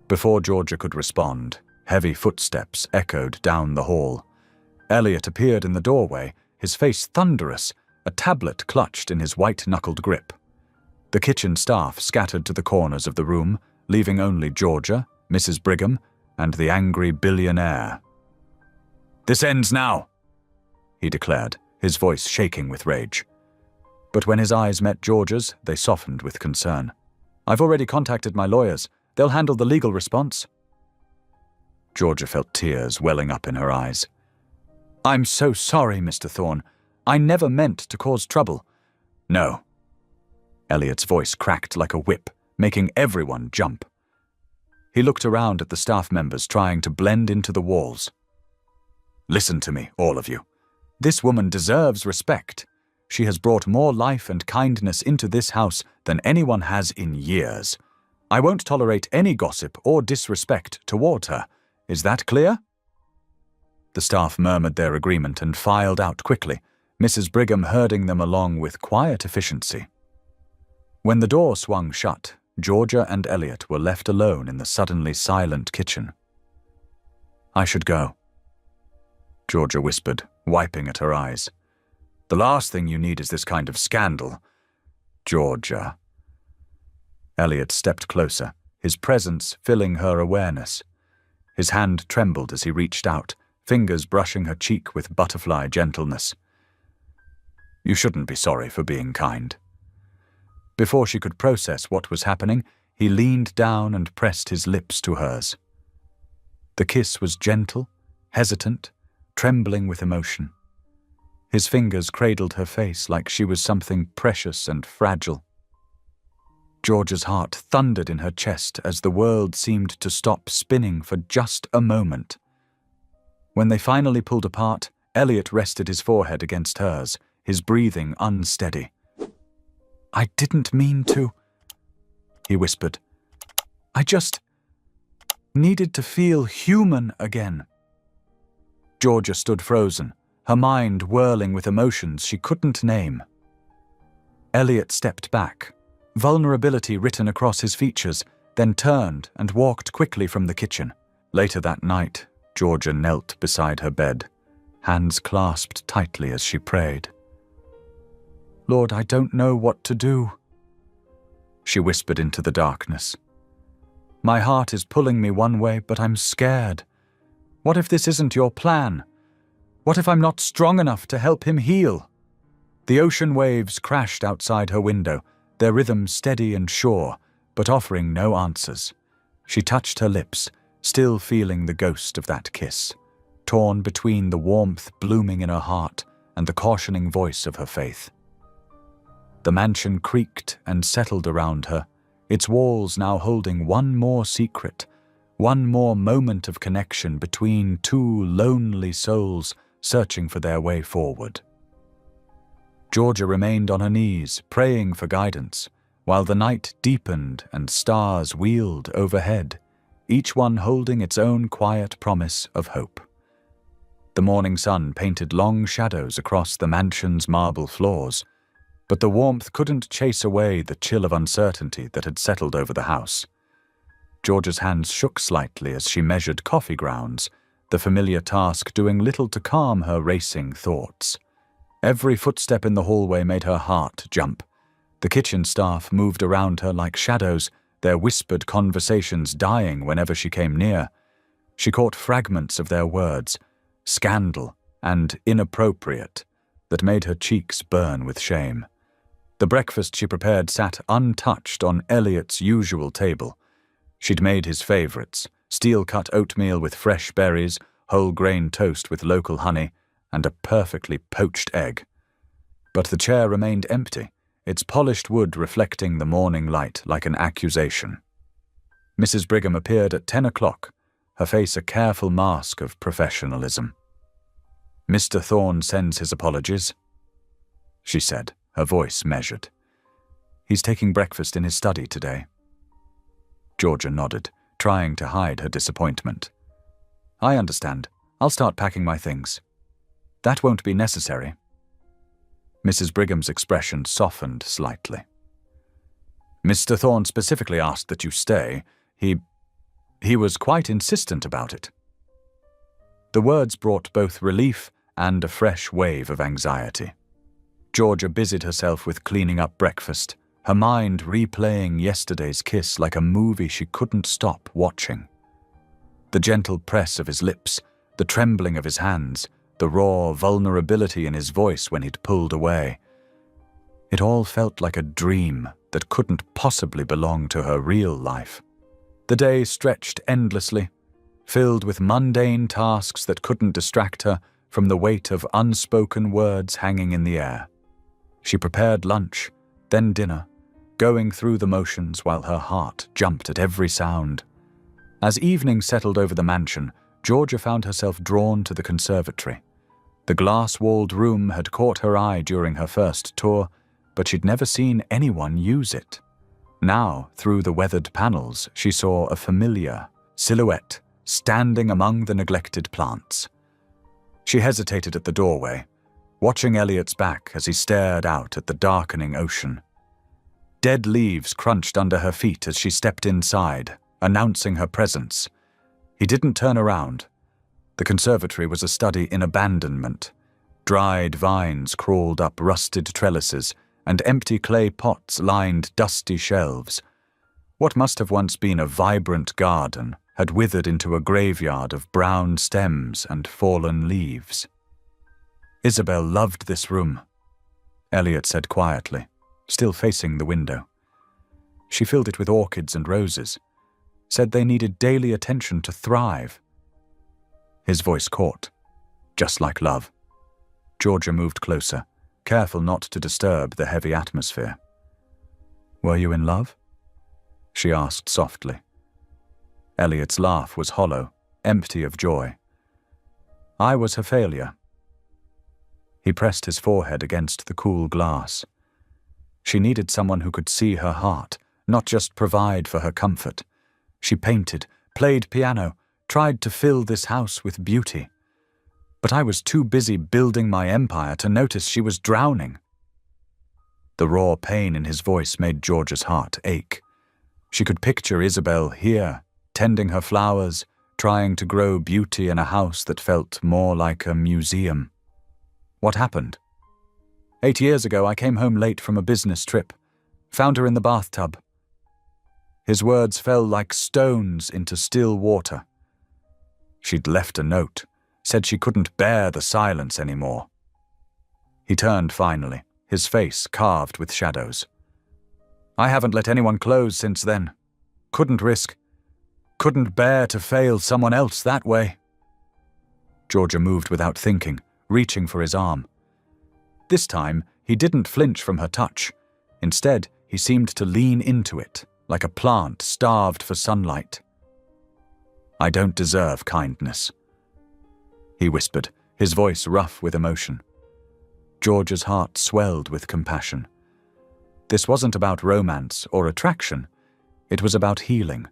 Before Georgia could respond, heavy footsteps echoed down the hall. Elliot appeared in the doorway, his face thunderous, a tablet clutched in his white-knuckled grip. The kitchen staff scattered to the corners of the room, leaving only Georgia, Mrs. Brigham, and the angry billionaire. "This ends now," he declared, his voice shaking with rage. But when his eyes met Georgia's, they softened with concern. "I've already contacted my lawyers. They'll handle the legal response." Georgia felt tears welling up in her eyes. "I'm so sorry, Mr. Thorne. I never meant to cause trouble." "No." Elliot's voice cracked like a whip, making everyone jump. He looked around at the staff members trying to blend into the walls. "Listen to me, all of you. This woman deserves respect. She has brought more life and kindness into this house than anyone has in years. I won't tolerate any gossip or disrespect toward her. Is that clear?" The staff murmured their agreement and filed out quickly, Mrs. Brigham herding them along with quiet efficiency. When the door swung shut, Georgia and Elliot were left alone in the suddenly silent kitchen. "I should go," Georgia whispered, wiping at her eyes. "The last thing you need is this kind of scandal." "Georgia." Elliot stepped closer, his presence filling her awareness. His hand trembled as he reached out, fingers brushing her cheek with butterfly gentleness. "You shouldn't be sorry for being kind." Before she could process what was happening, he leaned down and pressed his lips to hers. The kiss was gentle, hesitant, trembling with emotion. His fingers cradled her face like she was something precious and fragile. Georgia's heart thundered in her chest as the world seemed to stop spinning for just a moment. When they finally pulled apart, Elliot rested his forehead against hers, his breathing unsteady. "I didn't mean to," he whispered. "I just needed to feel human again." Georgia stood frozen, her mind whirling with emotions she couldn't name. Elliot stepped back, vulnerability written across his features, then turned and walked quickly from the kitchen. Later that night, Georgia knelt beside her bed, hands clasped tightly as she prayed. "Lord, I don't know what to do," she whispered into the darkness. "My heart is pulling me one way, but I'm scared. What if this isn't your plan? What if I'm not strong enough to help him heal?" The ocean waves crashed outside her window, their rhythm steady and sure, but offering no answers. She touched her lips, still feeling the ghost of that kiss, torn between the warmth blooming in her heart and the cautioning voice of her faith. The mansion creaked and settled around her, its walls now holding one more secret, one more moment of connection between two lonely souls searching for their way forward. Georgia remained on her knees, praying for guidance, while the night deepened and stars wheeled overhead, each one holding its own quiet promise of hope. The morning sun painted long shadows across the mansion's marble floors, but the warmth couldn't chase away the chill of uncertainty that had settled over the house. Georgia's hands shook slightly as she measured coffee grounds, the familiar task doing little to calm her racing thoughts. Every footstep in the hallway made her heart jump. The kitchen staff moved around her like shadows, their whispered conversations dying whenever she came near. She caught fragments of their words, scandal and inappropriate, that made her cheeks burn with shame. The breakfast she prepared sat untouched on Elliot's usual table. She'd made his favorites, steel-cut oatmeal with fresh berries, whole-grain toast with local honey, and a perfectly poached egg. But the chair remained empty, its polished wood reflecting the morning light like an accusation. Mrs. Brigham appeared at 10 o'clock, her face a careful mask of professionalism. "Mr. Thorne sends his apologies," she said, her voice measured. "He's taking breakfast in his study today." Georgia nodded, trying to hide her disappointment. "I understand. I'll start packing my things." "That won't be necessary." Mrs. Brigham's expression softened slightly. "Mr. Thorne specifically asked that you stay. He was quite insistent about it." The words brought both relief and a fresh wave of anxiety. Georgia busied herself with cleaning up breakfast, her mind replaying yesterday's kiss like a movie she couldn't stop watching. The gentle press of his lips, the trembling of his hands, the raw vulnerability in his voice when he'd pulled away. It all felt like a dream that couldn't possibly belong to her real life. The day stretched endlessly, filled with mundane tasks that couldn't distract her from the weight of unspoken words hanging in the air. She prepared lunch, then dinner, going through the motions while her heart jumped at every sound. As evening settled over the mansion, Georgia found herself drawn to the conservatory. The glass-walled room had caught her eye during her first tour, but she'd never seen anyone use it. Now, through the weathered panels, she saw a familiar silhouette standing among the neglected plants. She hesitated at the doorway, watching Elliot's back as he stared out at the darkening ocean. Dead leaves crunched under her feet as she stepped inside, announcing her presence. He didn't turn around. The conservatory was a study in abandonment. Dried vines crawled up rusted trellises, and empty clay pots lined dusty shelves. What must have once been a vibrant garden had withered into a graveyard of brown stems and fallen leaves. "Isabel loved this room," Elliot said quietly, still facing the window. "She filled it with orchids and roses, said they needed daily attention to thrive." His voice caught, "Just like love." Georgia moved closer, careful not to disturb the heavy atmosphere. "Were you in love?" she asked softly. Elliot's laugh was hollow, empty of joy. I was her failure. He pressed his forehead against the cool glass. She needed someone who could see her heart, not just provide for her comfort. She painted, played piano, tried to fill this house with beauty. But I was too busy building my empire to notice she was drowning. The raw pain in his voice made Georgia's heart ache. She could picture Isabel here, tending her flowers, trying to grow beauty in a house that felt more like a museum. What happened? 8 years ago, I came home late from a business trip. Found her in the bathtub. His words fell like stones into still water. She'd left a note, said she couldn't bear the silence anymore. He turned finally, his face carved with shadows. I haven't let anyone close since then. Couldn't bear to fail someone else that way. Georgia moved without thinking, reaching for his arm. This time, he didn't flinch from her touch. Instead, he seemed to lean into it, like a plant starved for sunlight. I don't deserve kindness, he whispered, his voice rough with emotion. Georgia's heart swelled with compassion. This wasn't about romance or attraction. It was about healing,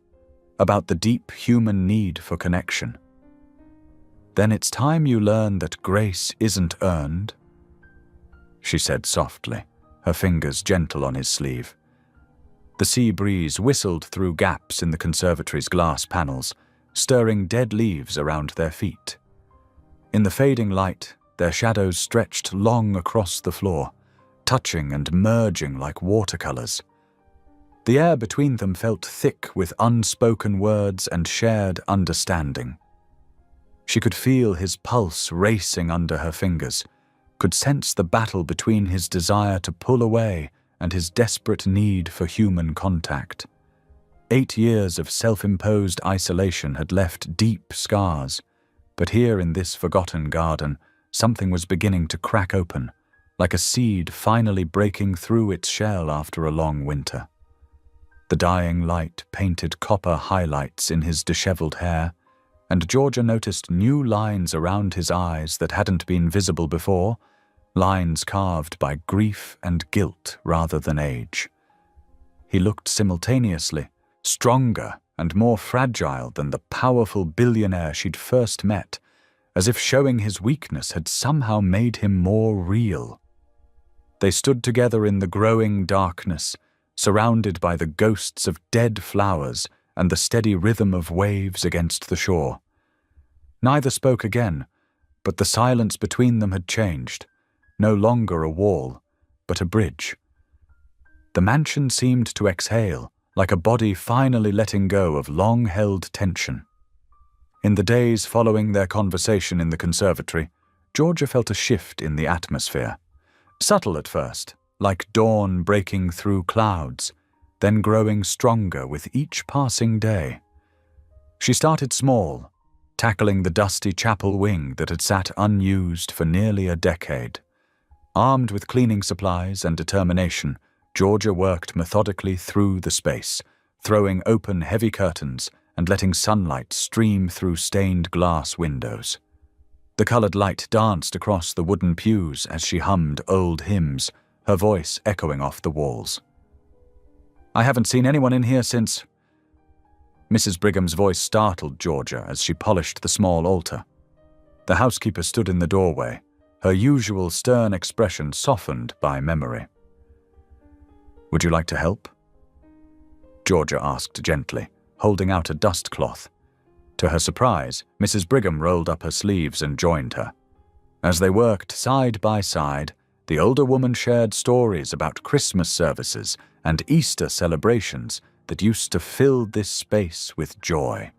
about the deep human need for connection. Then it's time you learn that grace isn't earned, she said softly, her fingers gentle on his sleeve. The sea breeze whistled through gaps in the conservatory's glass panels, stirring dead leaves around their feet. In the fading light, their shadows stretched long across the floor, touching and merging like watercolors. The air between them felt thick with unspoken words and shared understanding. She could feel his pulse racing under her fingers, could sense the battle between his desire to pull away and his desperate need for human contact. 8 years of self-imposed isolation had left deep scars, but here in this forgotten garden, something was beginning to crack open, like a seed finally breaking through its shell after a long winter. The dying light painted copper highlights in his disheveled hair, and Georgia noticed new lines around his eyes that hadn't been visible before, lines carved by grief and guilt rather than age. He looked simultaneously stronger and more fragile than the powerful billionaire she'd first met, as if showing his weakness had somehow made him more real. They stood together in the growing darkness, surrounded by the ghosts of dead flowers and the steady rhythm of waves against the shore. Neither spoke again, but the silence between them had changed, no longer a wall, but a bridge. The mansion seemed to exhale, like a body finally letting go of long-held tension. In the days following their conversation in the conservatory, Georgia felt a shift in the atmosphere. Subtle at first, like dawn breaking through clouds, then growing stronger with each passing day. She started small, tackling the dusty chapel wing that had sat unused for nearly a decade. Armed with cleaning supplies and determination, Georgia worked methodically through the space, throwing open heavy curtains and letting sunlight stream through stained glass windows. The colored light danced across the wooden pews as she hummed old hymns, her voice echoing off the walls. I haven't seen anyone in here since... Mrs. Brigham's voice startled Georgia as she polished the small altar. The housekeeper stood in the doorway, her usual stern expression softened by memory. Would you like to help? Georgia asked gently, holding out a dust cloth. To her surprise, Mrs. Brigham rolled up her sleeves and joined her. As they worked side by side, the older woman shared stories about Christmas services and Easter celebrations that used to fill this space with joy.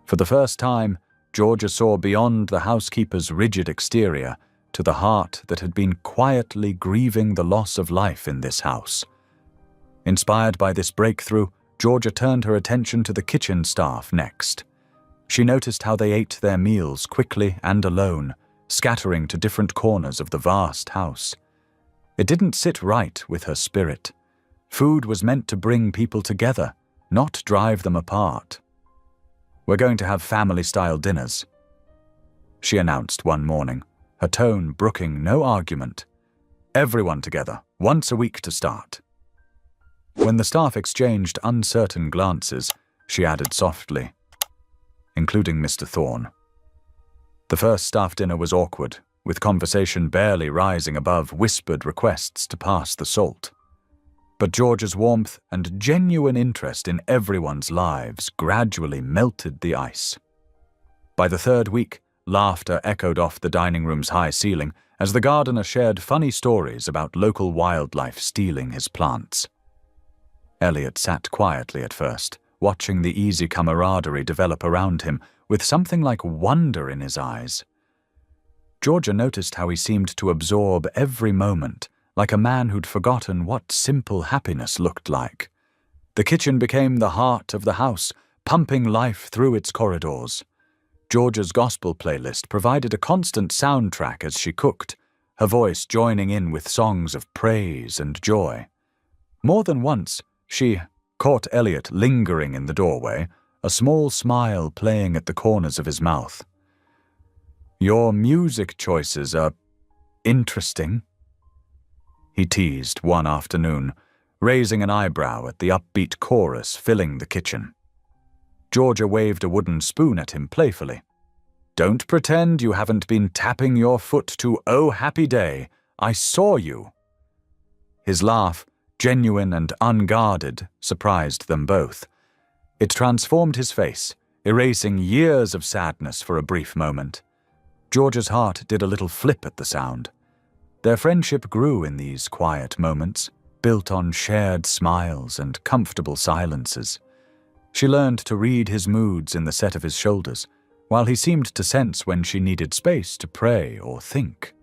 For the first time, Georgia saw beyond the housekeeper's rigid exterior to the heart that had been quietly grieving the loss of life in this house. Inspired by this breakthrough, Georgia turned her attention to the kitchen staff next. She noticed how they ate their meals quickly and alone, scattering to different corners of the vast house. It didn't sit right with her spirit. Food was meant to bring people together, not drive them apart. We're going to have family-style dinners. she announced one morning, her tone brooking no argument. "Everyone together, once a week to start." When the staff exchanged uncertain glances, she added softly, "Including Mr. Thorne." The first staff dinner was awkward, with conversation barely rising above whispered requests to pass the salt. But George's warmth and genuine interest in everyone's lives gradually melted the ice. By the third week, laughter echoed off the dining room's high ceiling as the gardener shared funny stories about local wildlife stealing his plants. Elliot sat quietly at first, watching the easy camaraderie develop around him, with something like wonder in his eyes. Georgia noticed how he seemed to absorb every moment, like a man who'd forgotten what simple happiness looked like. The kitchen became the heart of the house, pumping life through its corridors. Georgia's gospel playlist provided a constant soundtrack as she cooked, her voice joining in with songs of praise and joy. More than once, she caught Elliot lingering in the doorway, a small smile playing at the corners of his mouth. "Your music choices are interesting," he teased one afternoon, raising an eyebrow at the upbeat chorus filling the kitchen. Georgia waved a wooden spoon at him playfully. "Don't pretend you haven't been tapping your foot to 'Oh Happy Day.' I saw you." His laugh, genuine and unguarded, surprised them both. It transformed his face, erasing years of sadness for a brief moment. Georgia's heart did a little flip at the sound. Their friendship grew in these quiet moments, built on shared smiles and comfortable silences. She learned to read his moods in the set of his shoulders, while he seemed to sense when she needed space to pray or think.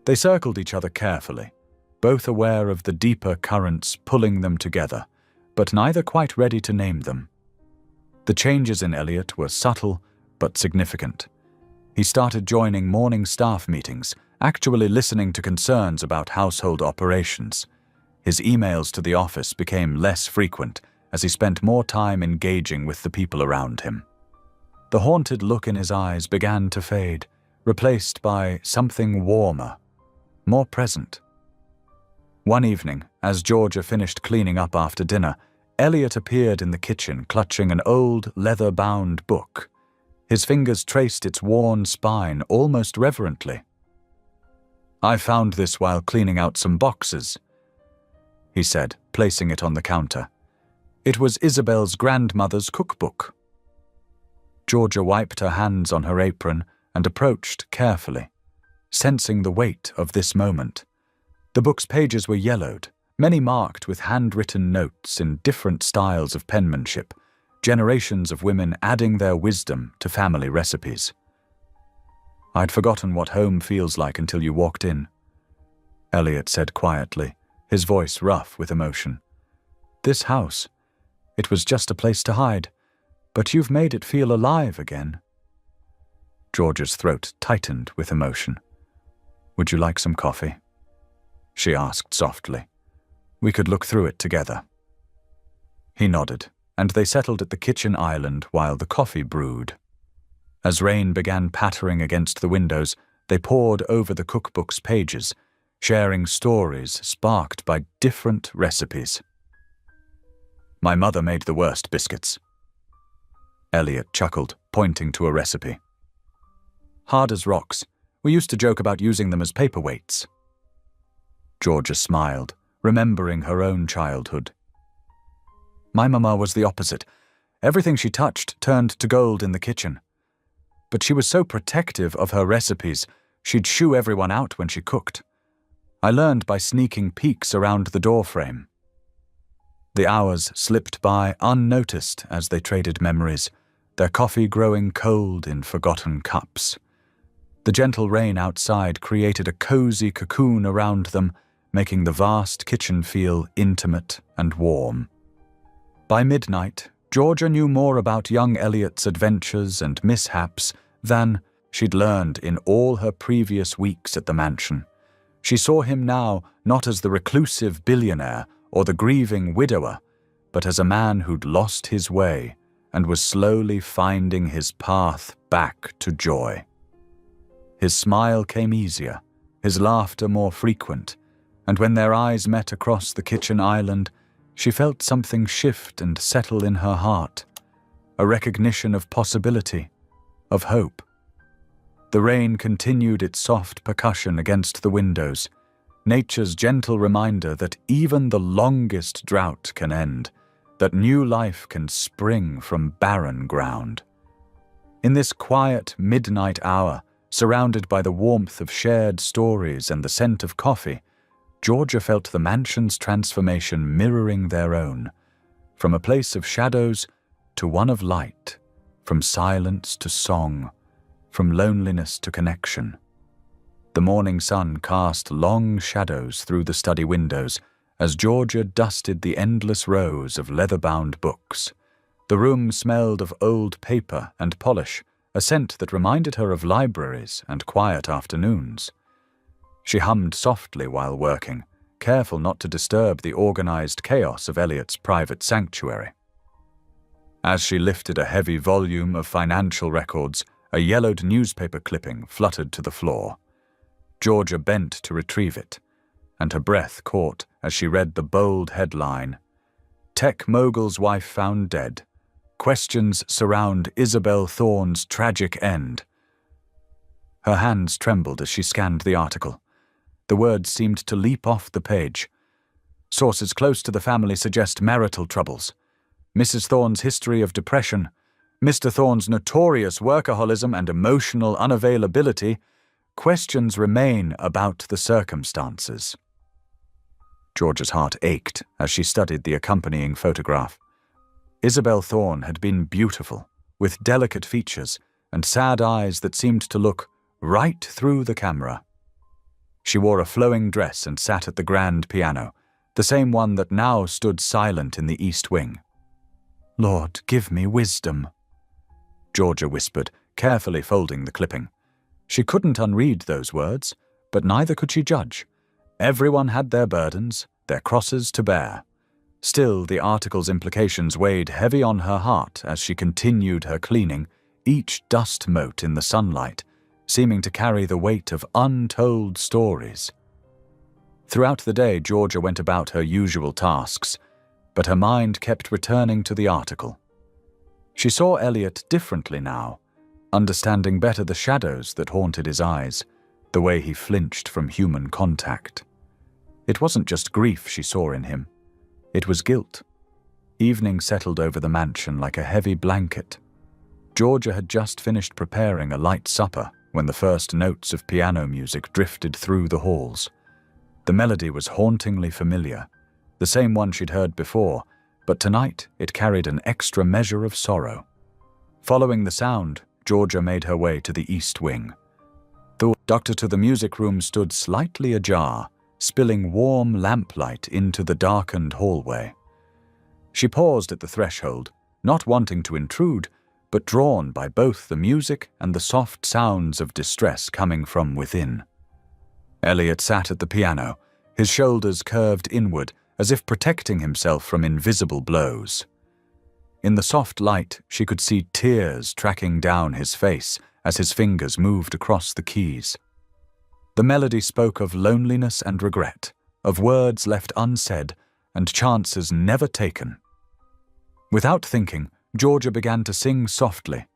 They circled each other carefully, both aware of the deeper currents pulling them together, but neither quite ready to name them. The changes in Elliot were subtle but significant. He started joining morning staff meetings, actually listening to concerns about household operations. His emails to the office became less frequent as he spent more time engaging with the people around him. The haunted look in his eyes began to fade, replaced by something warmer, more present. One evening, as Georgia finished cleaning up after dinner, Elliot appeared in the kitchen clutching an old, leather-bound book. His fingers traced its worn spine almost reverently. "I found this while cleaning out some boxes," he said, placing it on the counter. "It was Isabel's grandmother's cookbook." Georgia wiped her hands on her apron and approached carefully, sensing the weight of this moment. The book's pages were yellowed, many marked with handwritten notes in different styles of penmanship, generations of women adding their wisdom to family recipes. "I'd forgotten what home feels like until you walked in," Elliot said quietly, his voice rough with emotion. "This house, it was just a place to hide, but you've made it feel alive again." Georgia's throat tightened with emotion. "Would you like some coffee?" she asked softly. "We could look through it together." He nodded, and they settled at the kitchen island while the coffee brewed. As rain began pattering against the windows, they pored over the cookbook's pages, sharing stories sparked by different recipes. "My mother made the worst biscuits," Elliot chuckled, pointing to a recipe. "Hard as rocks. We used to joke about using them as paperweights." Georgia smiled, remembering her own childhood. "My mama was the opposite. Everything she touched turned to gold in the kitchen. But she was so protective of her recipes, she'd shoo everyone out when she cooked. I learned by sneaking peeks around the doorframe." The hours slipped by unnoticed as they traded memories, their coffee growing cold in forgotten cups. The gentle rain outside created a cozy cocoon around them, making the vast kitchen feel intimate and warm. By midnight, Georgia knew more about young Elliot's adventures and mishaps than she'd learned in all her previous weeks at the mansion. She saw him now not as the reclusive billionaire or the grieving widower, but as a man who'd lost his way and was slowly finding his path back to joy. His smile came easier, his laughter more frequent, and when their eyes met across the kitchen island, she felt something shift and settle in her heart, a recognition of possibility, of hope. The rain continued its soft percussion against the windows, nature's gentle reminder that even the longest drought can end, that new life can spring from barren ground. In this quiet midnight hour, surrounded by the warmth of shared stories and the scent of coffee, Georgia felt the mansion's transformation mirroring their own, from a place of shadows to one of light, from silence to song, from loneliness to connection. The morning sun cast long shadows through the study windows as Georgia dusted the endless rows of leather-bound books. The room smelled of old paper and polish, a scent that reminded her of libraries and quiet afternoons. She hummed softly while working, careful not to disturb the organized chaos of Elliot's private sanctuary. As she lifted a heavy volume of financial records, a yellowed newspaper clipping fluttered to the floor. Georgia bent to retrieve it, and her breath caught as she read the bold headline, "Tech mogul's wife found dead. Questions surround Isabel Thorne's tragic end." Her hands trembled as she scanned the article. The words seemed to leap off the page. Sources close to the family suggest marital troubles. Mrs. Thorne's history of depression, Mr. Thorne's notorious workaholism and emotional unavailability. Questions remain about the circumstances. Georgia's heart ached as she studied the accompanying photograph. Isabel Thorne had been beautiful, with delicate features and sad eyes that seemed to look right through the camera. She wore a flowing dress and sat at the grand piano, the same one that now stood silent in the east wing. "Lord, give me wisdom," Georgia whispered, carefully folding the clipping. She couldn't unread those words, but neither could she judge. Everyone had their burdens, their crosses to bear. Still, the article's implications weighed heavy on her heart as she continued her cleaning, each dust mote in the sunlight, seeming to carry the weight of untold stories. Throughout the day, Georgia went about her usual tasks, but her mind kept returning to the article. She saw Elliot differently now, understanding better the shadows that haunted his eyes, the way he flinched from human contact. It wasn't just grief she saw in him. It was guilt. Evening settled over the mansion like a heavy blanket. Georgia had just finished preparing a light supper when the first notes of piano music drifted through the halls. The melody was hauntingly familiar, the same one she'd heard before, but tonight it carried an extra measure of sorrow. Following the sound, Georgia made her way to the east wing. The door to the music room stood slightly ajar, spilling warm lamplight into the darkened hallway. She paused at the threshold, not wanting to intrude, but drawn by both the music and the soft sounds of distress coming from within. Elliot sat at the piano, his shoulders curved inward, as if protecting himself from invisible blows. In the soft light, she could see tears tracking down his face as his fingers moved across the keys. The melody spoke of loneliness and regret, of words left unsaid and chances never taken. Without thinking, Georgia began to sing softly.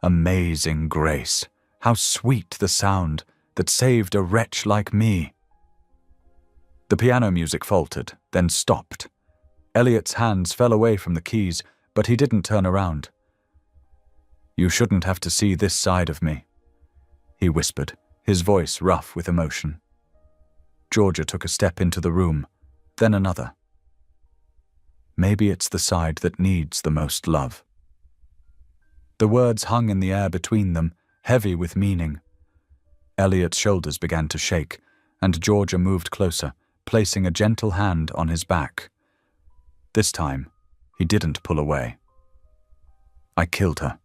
"Amazing grace, how sweet the sound that saved a wretch like me." The piano music faltered, then stopped. Elliot's hands fell away from the keys, but he didn't turn around. "You shouldn't have to see this side of me," he whispered, his voice rough with emotion. Georgia took a step into the room, then another. "Maybe it's the side that needs the most love." The words hung in the air between them, heavy with meaning. Elliot's shoulders began to shake, and Georgia moved closer, placing a gentle hand on his back. This time, he didn't pull away. "I killed her,"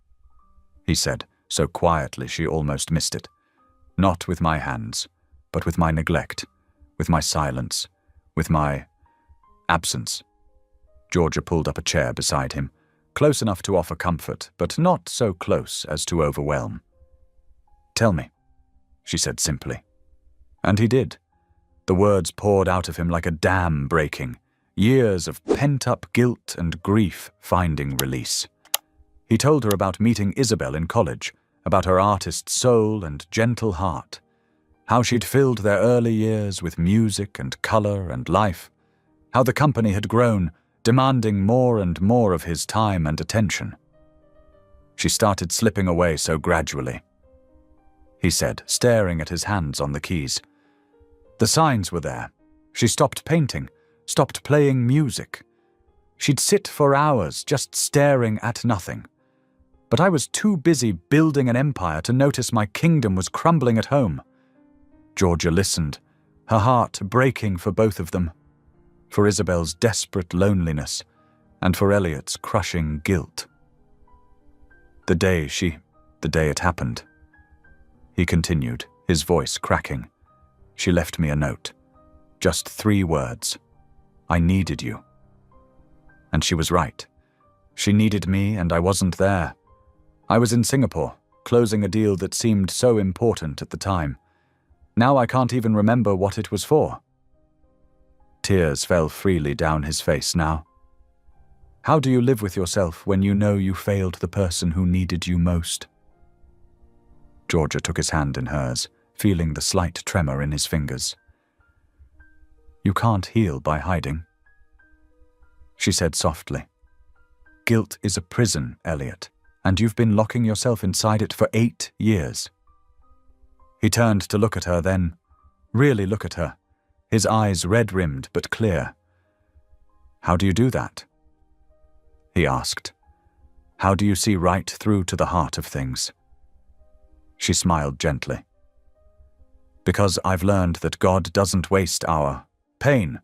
he said, so quietly she almost missed it. "Not with my hands, but with my neglect, with my silence, with my absence." Georgia pulled up a chair beside him, close enough to offer comfort, but not so close as to overwhelm. "Tell me," she said simply. And he did. The words poured out of him like a dam breaking, years of pent-up guilt and grief finding release. He told her about meeting Isabel in college, about her artist soul and gentle heart, how she'd filled their early years with music and color and life, how the company had grown, demanding more and more of his time and attention. She started slipping away so gradually, he said, staring at his hands on the keys. The signs were there. She stopped painting, stopped playing music. She'd sit for hours just staring at nothing. But I was too busy building an empire to notice my kingdom was crumbling at home. Georgia listened, her heart breaking for both of them, for Isabel's desperate loneliness and for Elliot's crushing guilt. The day it happened, he continued, his voice cracking. She left me a note. Just 3 words. I needed you. And she was right. She needed me and I wasn't there. I was in Singapore, closing a deal that seemed so important at the time. Now I can't even remember what it was for. Tears fell freely down his face now. How do you live with yourself when you know you failed the person who needed you most? Georgia took his hand in hers, feeling the slight tremor in his fingers. You can't heal by hiding, she said softly. Guilt is a prison, Elliot, and you've been locking yourself inside it for 8 years. He turned to look at her then, really look at her, his eyes red-rimmed but clear. How do you do that? He asked. How do you see right through to the heart of things? She smiled gently. Because I've learned that God doesn't waste our pain.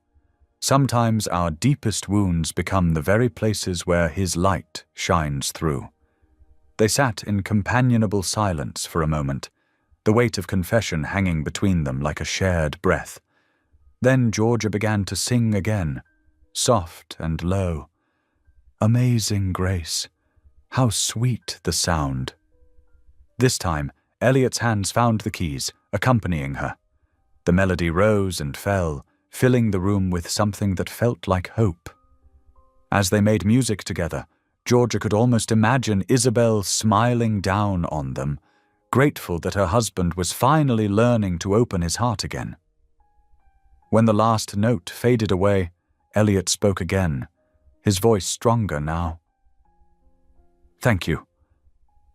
Sometimes our deepest wounds become the very places where His light shines through. They sat in companionable silence for a moment, the weight of confession hanging between them like a shared breath. Then Georgia began to sing again, soft and low. Amazing grace, how sweet the sound. This time, Elliot's hands found the keys, accompanying her. The melody rose and fell, filling the room with something that felt like hope. As they made music together, Georgia could almost imagine Isabel smiling down on them, grateful that her husband was finally learning to open his heart again. When the last note faded away, Elliot spoke again, his voice stronger now. Thank you,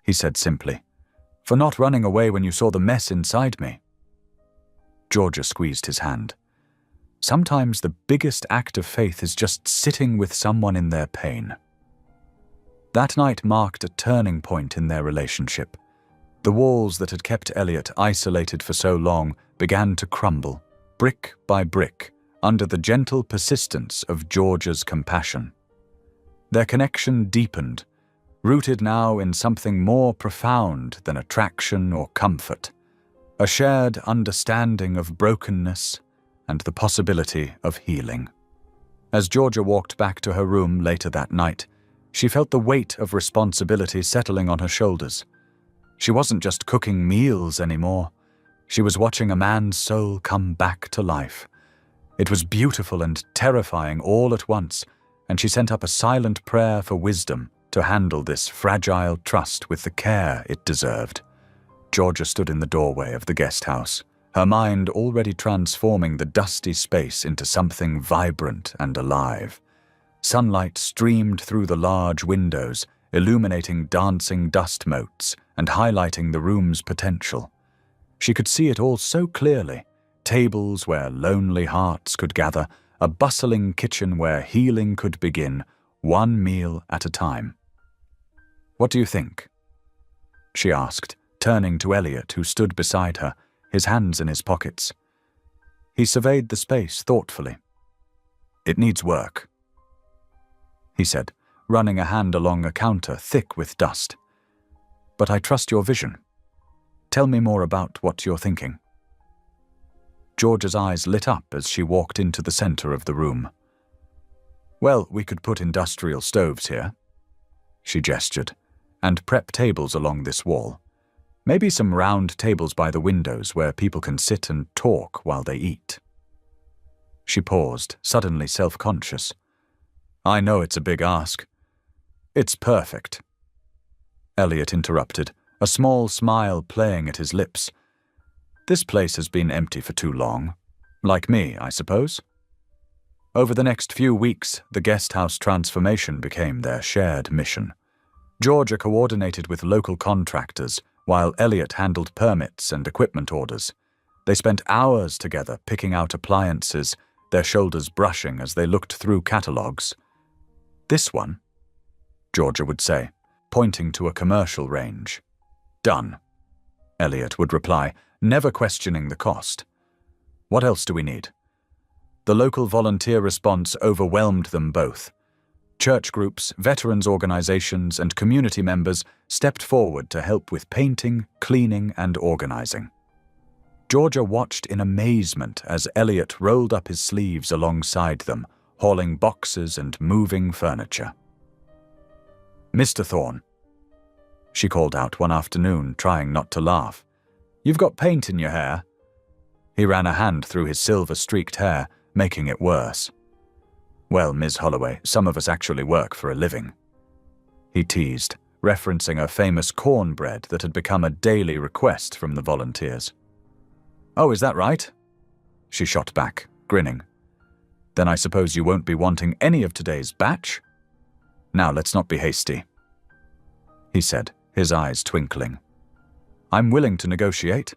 he said simply, for not running away when you saw the mess inside me. Georgia squeezed his hand. Sometimes the biggest act of faith is just sitting with someone in their pain. That night marked a turning point in their relationship. The walls that had kept Elliot isolated for so long began to crumble, brick by brick, under the gentle persistence of Georgia's compassion. Their connection deepened, rooted now in something more profound than attraction or comfort, a shared understanding of brokenness and the possibility of healing. As Georgia walked back to her room later that night, she felt the weight of responsibility settling on her shoulders. She wasn't just cooking meals anymore. She was watching a man's soul come back to life. It was beautiful and terrifying all at once, and she sent up a silent prayer for wisdom to handle this fragile trust with the care it deserved. Georgia stood in the doorway of the guest house, her mind already transforming the dusty space into something vibrant and alive. Sunlight streamed through the large windows, illuminating dancing dust motes and highlighting the room's potential. She could see it all so clearly, tables where lonely hearts could gather, a bustling kitchen where healing could begin, one meal at a time. What do you think? She asked, turning to Elliot, who stood beside her, his hands in his pockets. He surveyed the space thoughtfully. It needs work, he said, running a hand along a counter thick with dust. But I trust your vision. Tell me more about what you're thinking. Georgia's eyes lit up as she walked into the center of the room. Well, we could put industrial stoves here, she gestured, and prep tables along this wall. Maybe some round tables by the windows where people can sit and talk while they eat. She paused, suddenly self-conscious. I know it's a big ask. It's perfect. Elliot interrupted, a small smile playing at his lips. This place has been empty for too long. Like me, I suppose. Over the next few weeks, the guest house transformation became their shared mission. Georgia coordinated with local contractors, while Elliot handled permits and equipment orders. They spent hours together picking out appliances, their shoulders brushing as they looked through catalogues. This one, Georgia would say, pointing to a commercial range. Done, Elliot would reply, never questioning the cost. What else do we need? The local volunteer response overwhelmed them both. Church groups, veterans organizations, and community members stepped forward to help with painting, cleaning, and organizing. Georgia watched in amazement as Elliot rolled up his sleeves alongside them, hauling boxes and moving furniture. Mr. Thorne, she called out one afternoon, trying not to laugh. You've got paint in your hair. He ran a hand through his silver-streaked hair, making it worse. Well, Ms. Holloway, some of us actually work for a living. He teased, referencing a famous cornbread that had become a daily request from the volunteers. Oh, is that right? She shot back, grinning. Then I suppose you won't be wanting any of today's batch? Now let's not be hasty, he said, his eyes twinkling. I'm willing to negotiate.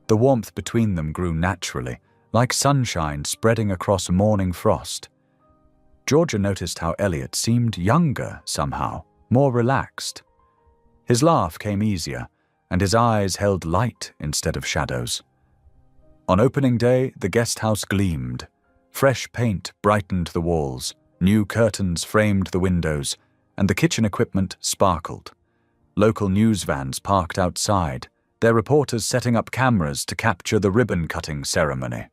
The warmth between them grew naturally, like sunshine spreading across morning frost. Georgia noticed how Elliot seemed younger somehow, more relaxed. His laugh came easier, and his eyes held light instead of shadows. On opening day, the guest house gleamed. Fresh paint brightened the walls, new curtains framed the windows, and the kitchen equipment sparkled. Local news vans parked outside, their reporters setting up cameras to capture the ribbon-cutting ceremony.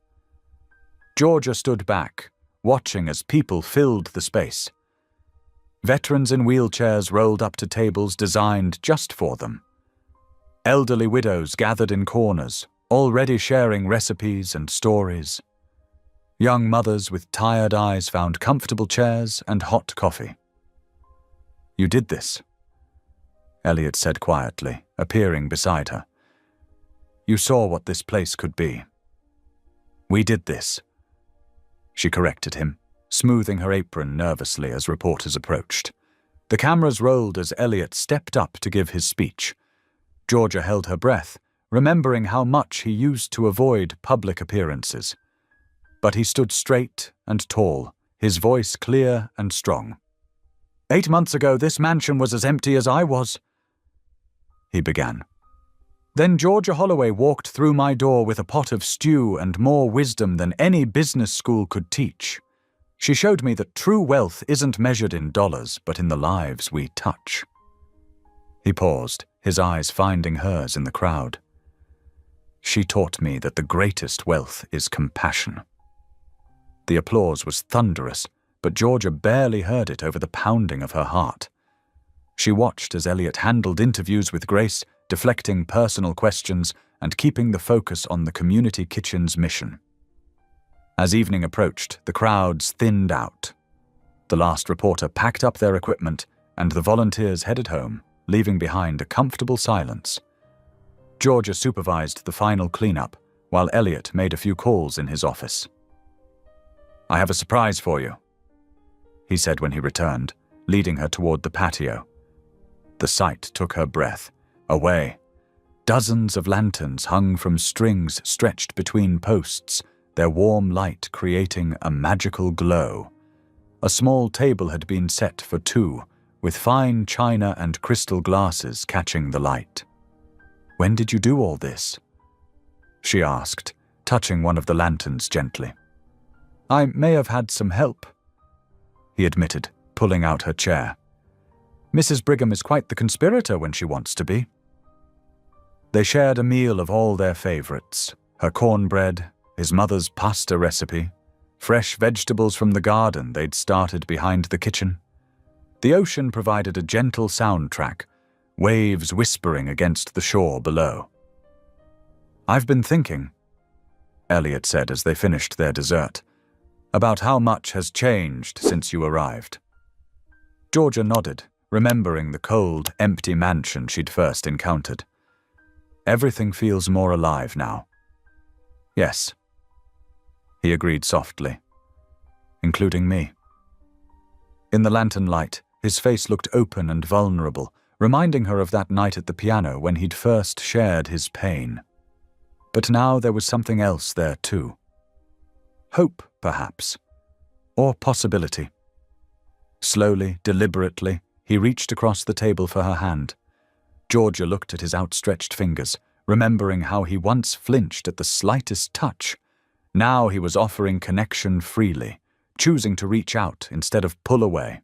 Georgia stood back, watching as people filled the space. Veterans in wheelchairs rolled up to tables designed just for them. Elderly widows gathered in corners, already sharing recipes and stories. Young mothers with tired eyes found comfortable chairs and hot coffee. You did this, Elliot said quietly, appearing beside her. You saw what this place could be. We did this. She corrected him, smoothing her apron nervously as reporters approached. The cameras rolled as Elliot stepped up to give his speech. Georgia held her breath, remembering how much he used to avoid public appearances. But he stood straight and tall, his voice clear and strong. 8 months ago, this mansion was as empty as I was, he began. Then Georgia Holloway walked through my door with a pot of stew and more wisdom than any business school could teach. She showed me that true wealth isn't measured in dollars, but in the lives we touch. He paused, his eyes finding hers in the crowd. She taught me that the greatest wealth is compassion. The applause was thunderous, but Georgia barely heard it over the pounding of her heart. She watched as Elliot handled interviews with grace, deflecting personal questions and keeping the focus on the community kitchen's mission. As evening approached, the crowds thinned out. The last reporter packed up their equipment, and the volunteers headed home, leaving behind a comfortable silence. Georgia supervised the final cleanup, while Elliot made a few calls in his office. I have a surprise for you, he said when he returned, leading her toward the patio. The sight took her breath. Away. Dozens of lanterns hung from strings stretched between posts, their warm light creating a magical glow. A small table had been set for two, with fine china and crystal glasses catching the light. When did you do all this? She asked, touching one of the lanterns gently. I may have had some help, he admitted, pulling out her chair. Mrs. Brigham is quite the conspirator when she wants to be. They shared a meal of all their favorites, her cornbread, his mother's pasta recipe, fresh vegetables from the garden they'd started behind the kitchen. The ocean provided a gentle soundtrack, waves whispering against the shore below. "I've been thinking," Elliot said as they finished their dessert, "about how much has changed since you arrived." Georgia nodded, remembering the cold, empty mansion she'd first encountered. "Everything feels more alive now." "Yes," he agreed softly, "including me." In the lantern light, his face looked open and vulnerable, reminding her of that night at the piano when he'd first shared his pain. But now there was something else there too. Hope, perhaps, or possibility. Slowly, deliberately, he reached across the table for her hand. Georgia looked at his outstretched fingers, remembering how he once flinched at the slightest touch. Now he was offering connection freely, choosing to reach out instead of pull away.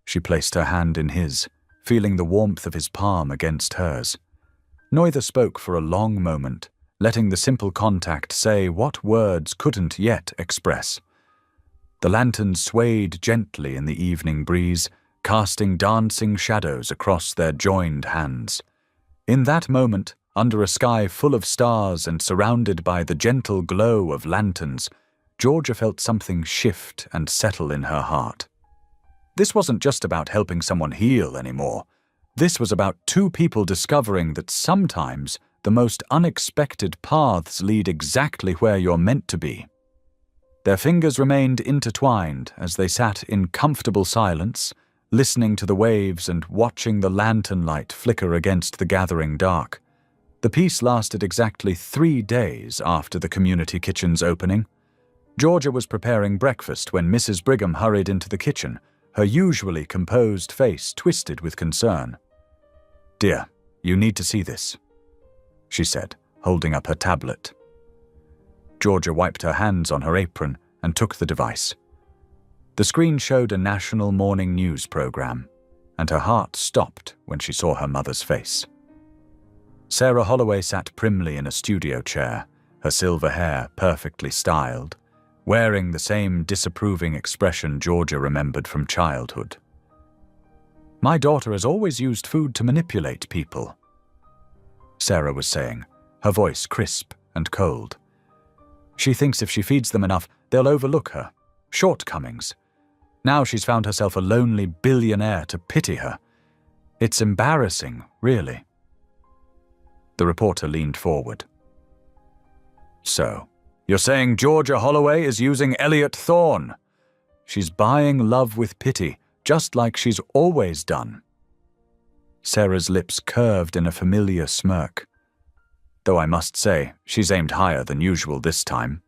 She placed her hand in his, feeling the warmth of his palm against hers. Neither spoke for a long moment, letting the simple contact say what words couldn't yet express. The lantern swayed gently in the evening breeze, casting dancing shadows across their joined hands. In that moment, under a sky full of stars and surrounded by the gentle glow of lanterns, Georgia felt something shift and settle in her heart. This wasn't just about helping someone heal anymore. This was about two people discovering that sometimes the most unexpected paths lead exactly where you're meant to be. Their fingers remained intertwined as they sat in comfortable silence, listening to the waves and watching the lantern light flicker against the gathering dark. The piece lasted exactly 3 days after the community kitchen's opening. Georgia was preparing breakfast when Mrs. Brigham hurried into the kitchen, her usually composed face twisted with concern. "Dear, you need to see this," she said, holding up her tablet. Georgia wiped her hands on her apron and took the device. The screen showed a national morning news program, and her heart stopped when she saw her mother's face. Sarah Holloway sat primly in a studio chair, her silver hair perfectly styled, wearing the same disapproving expression Georgia remembered from childhood. "My daughter has always used food to manipulate people," Sarah was saying, her voice crisp and cold. "She thinks if she feeds them enough, they'll overlook her shortcomings. Now she's found herself a lonely billionaire to pity her. It's embarrassing, really." The reporter leaned forward. "So, you're saying Georgia Holloway is using Elliot Thorne? She's buying love with pity, just like she's always done." Sarah's lips curved in a familiar smirk. "Though I must say, she's aimed higher than usual this time."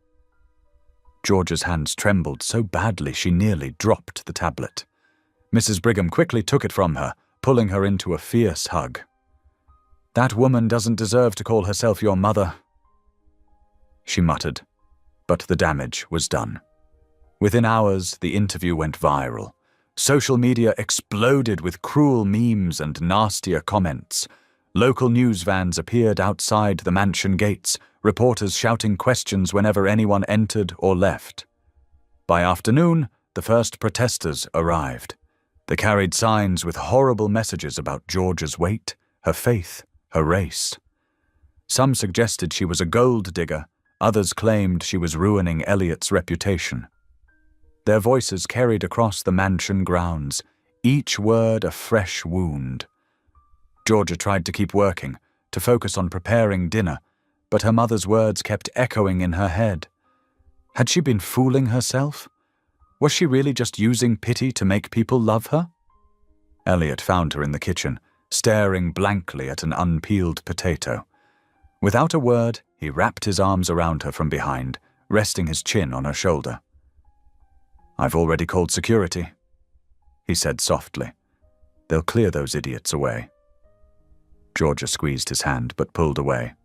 Georgia's hands trembled so badly she nearly dropped the tablet. Mrs. Brigham quickly took it from her, pulling her into a fierce hug. "That woman doesn't deserve to call herself your mother," she muttered, but the damage was done. Within hours, the interview went viral. Social media exploded with cruel memes and nastier comments. Local news vans appeared outside the mansion gates, reporters shouting questions whenever anyone entered or left. By afternoon, the first protesters arrived. They carried signs with horrible messages about Georgia's weight, her faith, her race. Some suggested she was a gold digger, others claimed she was ruining Elliot's reputation. Their voices carried across the mansion grounds, each word a fresh wound. Georgia tried to keep working, to focus on preparing dinner, but her mother's words kept echoing in her head. Had she been fooling herself? Was she really just using pity to make people love her? Elliot found her in the kitchen, staring blankly at an unpeeled potato. Without a word, he wrapped his arms around her from behind, resting his chin on her shoulder. "I've already called security," he said softly. "They'll clear those idiots away." Georgia squeezed his hand but pulled away.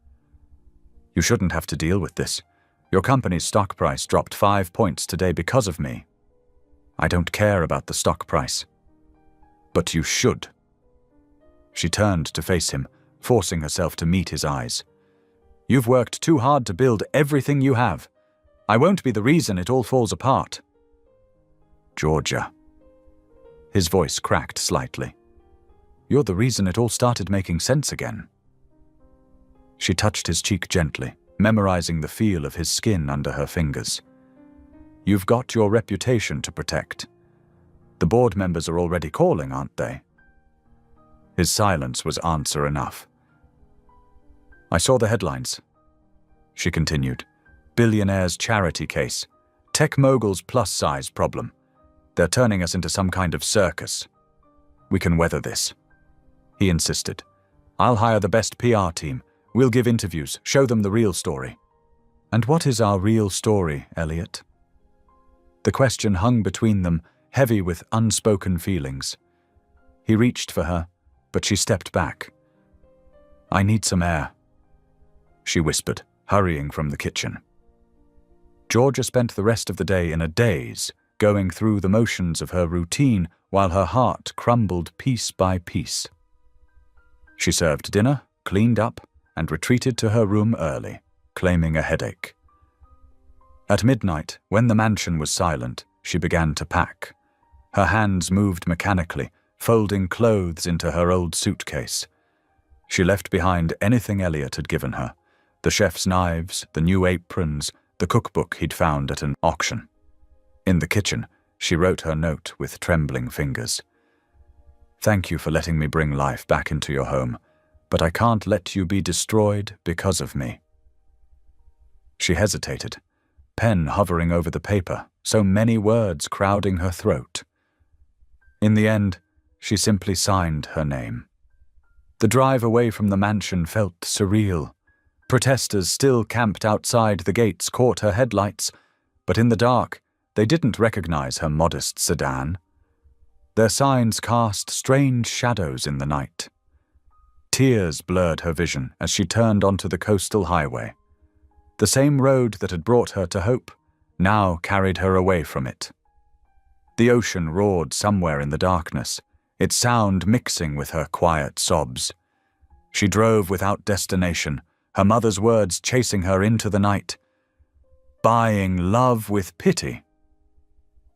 "You shouldn't have to deal with this. Your company's stock price dropped 5 points today because of me. I don't care about the stock price. But you should." She turned to face him, forcing herself to meet his eyes. "You've worked too hard to build everything you have. I won't be the reason it all falls apart." "Georgia." His voice cracked slightly. You're the reason it all started making sense again." She touched his cheek gently, memorizing the feel of his skin under her fingers. "You've got your reputation to protect. The board members are already calling, aren't they?" His silence was answer enough. "I saw the headlines," she continued. "Billionaire's charity case. Tech mogul's plus-size problem. They're turning us into some kind of circus. We can weather this." He insisted. "I'll hire the best PR team. We'll give interviews, show them the real story." "And what is our real story, Elliot?" The question hung between them, heavy with unspoken feelings. He reached for her, but she stepped back. "I need some air," she whispered, hurrying from the kitchen. Georgia spent the rest of the day in a daze, going through the motions of her routine while her heart crumbled piece by piece. She served dinner, cleaned up, and retreated to her room early, claiming a headache. At midnight, when the mansion was silent, she began to pack. Her hands moved mechanically, folding clothes into her old suitcase. She left behind anything Elliot had given her: the chef's knives, the new aprons, the cookbook he'd found at an auction. In the kitchen, she wrote her note with trembling fingers. "Thank you for letting me bring life back into your home, but I can't let you be destroyed because of me." She hesitated, pen hovering over the paper, so many words crowding her throat. In the end, she simply signed her name. The drive away from the mansion felt surreal. Protesters still camped outside the gates caught her headlights, but in the dark, they didn't recognize her modest sedan. Their signs cast strange shadows in the night. Tears blurred her vision as she turned onto the coastal highway. The same road that had brought her to hope now carried her away from it. The ocean roared somewhere in the darkness, its sound mixing with her quiet sobs. She drove without destination, her mother's words chasing her into the night. Buying love with pity.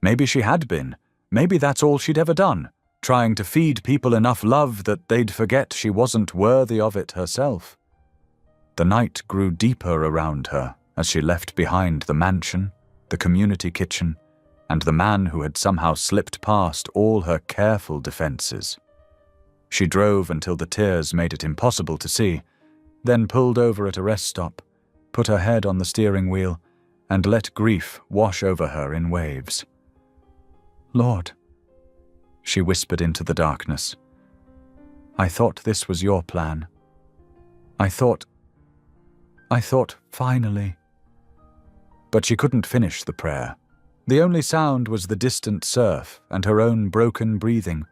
Maybe she had been. Maybe that's all she'd ever done, trying to feed people enough love that they'd forget she wasn't worthy of it herself. The night grew deeper around her as she left behind the mansion, the community kitchen, and the man who had somehow slipped past all her careful defenses. She drove until the tears made it impossible to see, then pulled over at a rest stop, put her head on the steering wheel, and let grief wash over her in waves. "Lord," she whispered into the darkness, "I thought this was your plan. I thought, finally." But she couldn't finish the prayer. The only sound was the distant surf and her own broken breathing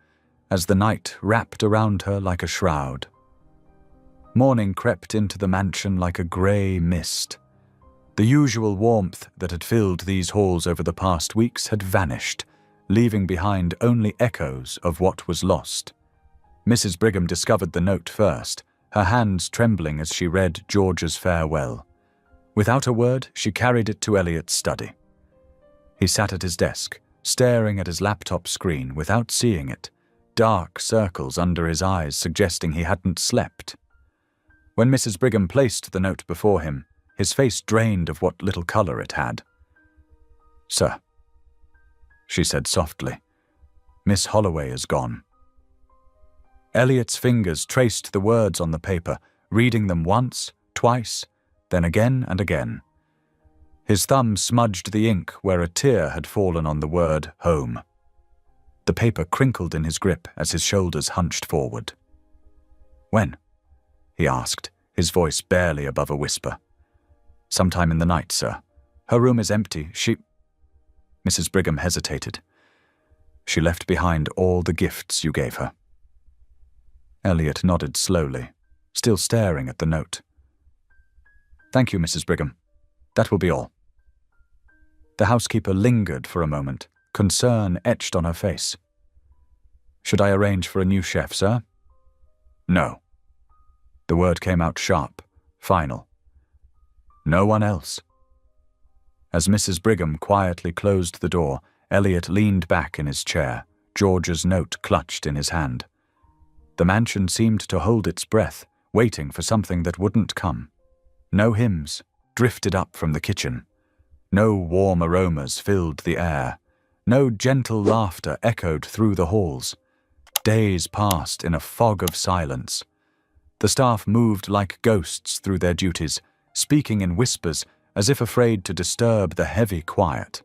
as the night wrapped around her like a shroud. Morning crept into the mansion like a grey mist. The usual warmth that had filled these halls over the past weeks had vanished, leaving behind only echoes of what was lost. Mrs. Brigham discovered the note first, her hands trembling as she read George's farewell. Without a word, she carried it to Elliot's study. He sat at his desk, staring at his laptop screen without seeing it, dark circles under his eyes suggesting he hadn't slept. When Mrs. Brigham placed the note before him, his face drained of what little color it had. "Sir," she said softly, "Miss Holloway is gone." Elliot's fingers traced the words on the paper, reading them once, twice, then again and again. His thumb smudged the ink where a tear had fallen on the word home. The paper crinkled in his grip as his shoulders hunched forward. "When?" he asked, his voice barely above a whisper. "Sometime in the night, sir. Her room is empty. Mrs. Brigham hesitated. "She left behind all the gifts you gave her." Elliot nodded slowly, still staring at the note. "Thank you, Mrs. Brigham. That will be all." The housekeeper lingered for a moment, concern etched on her face. "Should I arrange for a new chef, sir?" "No." The word came out sharp, final. "No one else." As Mrs. Brigham quietly closed the door, Elliot leaned back in his chair, George's note clutched in his hand. The mansion seemed to hold its breath, waiting for something that wouldn't come. No hymns drifted up from the kitchen. No warm aromas filled the air. No gentle laughter echoed through the halls. Days passed in a fog of silence. The staff moved like ghosts through their duties, speaking in whispers as if afraid to disturb the heavy quiet.